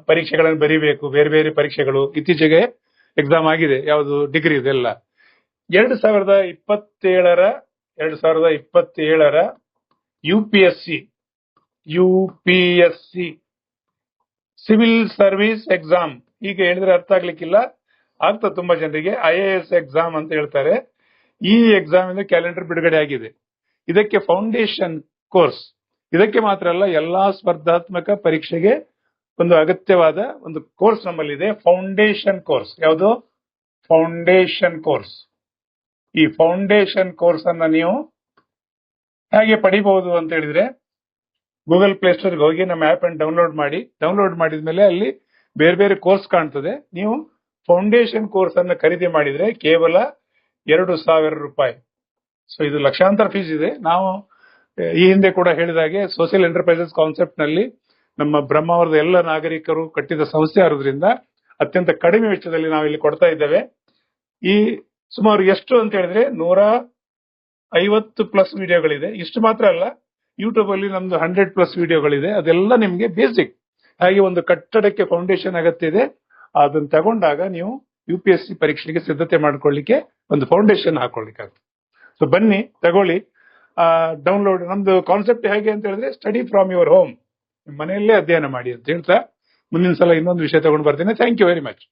ಪರೀಕ್ಷೆಗಳನ್ನು ಬರೀಬೇಕು, ಬೇರೆ ಬೇರೆ ಪರೀಕ್ಷೆಗಳು ಇತ್ತೀಚೆಗೆ ಎಕ್ಸಾಮ್ ಆಗಿದೆ, ಯಾವುದು ಡಿಗ್ರಿ ಇದೆಲ್ಲ 2027ರ U P S C civil service exam. ಈಗ ಹೇಳಿದ್ರೆ ಅರ್ಥ ಆಗ್ಲಿಕ್ಕಿಲ್ಲ, ಆಗ್ತದೆ ತುಂಬಾ ಜನರಿಗೆ. IAS ಎಕ್ಸಾಮ್ ಅಂತ ಹೇಳ್ತಾರೆ. ಈ ಎಕ್ಸಾಮ್ ಇಂದ ಕ್ಯಾಲೆಂಡರ್ ಬಿಡುಗಡೆ ಆಗಿದೆ. ಇದಕ್ಕೆ ಫೌಂಡೇಶನ್ ಕೋರ್ಸ್, ಇದಕ್ಕೆ ಮಾತ್ರ ಅಲ್ಲ, ಎಲ್ಲಾ ಸ್ಪರ್ಧಾತ್ಮಕ ಪರೀಕ್ಷೆಗೆ ಒಂದು ಅಗತ್ಯವಾದ ಒಂದು ಕೋರ್ಸ್ ನಮ್ಮಲ್ಲಿದೆ, ಫೌಂಡೇಶನ್ ಕೋರ್ಸ್. ಯಾವುದು? Foundation course. ಈ ಫೌಂಡೇಶನ್ ಕೋರ್ಸ್ ಅನ್ನ ನೀವು ಹೇಗೆ ಪಡಿಬಹುದು ಅಂತ ಹೇಳಿದ್ರೆ, ಗೂಗಲ್ ಪ್ಲೇಸ್ಟೋರ್ಗೆ ಹೋಗಿ ನಮ್ಮ ಆಪ್ ಅನ್ನು ಡೌನ್ಲೋಡ್ ಮಾಡಿದ್ಮೇಲೆ ಅಲ್ಲಿ ಬೇರೆ ಬೇರೆ ಕೋರ್ಸ್ ಕಾಣ್ತದೆ. ನೀವು ಫೌಂಡೇಶನ್ ಕೋರ್ಸ್ ಅನ್ನು ಖರೀದಿ ಮಾಡಿದ್ರೆ ಕೇವಲ 2,000 ರೂಪಾಯಿ. ಸೊ ಇದು ಲಕ್ಷಾಂತರ ಫೀಸ್ ಇದೆ. ನಾವು ಈ ಹಿಂದೆ ಕೂಡ ಹೇಳಿದಾಗೆ ಸೋಷಿಯಲ್ ಎಂಟರ್ಪ್ರೈಸಸ್ ಕಾನ್ಸೆಪ್ಟ್ ನಲ್ಲಿ ನಮ್ಮ ಬ್ರಹ್ಮಾವರದ ಎಲ್ಲ ನಾಗರಿಕರು ಕಟ್ಟಿದ ಸಂಸ್ಥೆ ಆದ್ರಿಂದ ಅತ್ಯಂತ ಕಡಿಮೆ ವೆಚ್ಚದಲ್ಲಿ ನಾವು ಇಲ್ಲಿ ಕೊಡ್ತಾ ಇದ್ದೇವೆ. ಈ ಸುಮಾರು ಎಷ್ಟು ಅಂತ ಹೇಳಿದ್ರೆ 150+ ವಿಡಿಯೋಗಳಿದೆ. ಇಷ್ಟು ಮಾತ್ರ ಅಲ್ಲ, ಯೂಟ್ಯೂಬ್ ಅಲ್ಲಿ ನಮ್ದು 100+ ವಿಡಿಯೋಗಳಿದೆ. ಅದೆಲ್ಲ ನಿಮ್ಗೆ ಬೇಸಿಕ್. ಹಾಗೆ ಒಂದು ಕಟ್ಟಡಕ್ಕೆ ಫೌಂಡೇಶನ್ ಅಗತ್ಯ ಇದೆ. ಅದನ್ನ ತಗೊಂಡಾಗ ನೀವು UPSC ಪರೀಕ್ಷೆಗೆ ಸಿದ್ಧತೆ ಮಾಡ್ಕೊಳ್ಳಿಕ್ಕೆ ಒಂದು ಫೌಂಡೇಶನ್ ಹಾಕೊಳ್ಳಿಕ್ಕಾಗ್ತದೆ. ಸೊ ಬನ್ನಿ, ತಗೊಳ್ಳಿ, ಡೌನ್ಲೋಡ್. ನಮ್ದು ಕಾನ್ಸೆಪ್ಟ್ ಹೇಗೆ ಅಂತ ಹೇಳಿದ್ರೆ, ಸ್ಟಡಿ ಫ್ರಮ್ ಯುವರ್ ಹೋಮ್, ಮನೆಯಲ್ಲೇ ಅಧ್ಯಯನ ಮಾಡಿ ಅಂತ ಹೇಳ್ತಾ ಮುಂದಿನ ಸಲ ಇನ್ನೊಂದು ವಿಷಯ ತಗೊಂಡು ಬರ್ತೀನಿ. Thank you very much.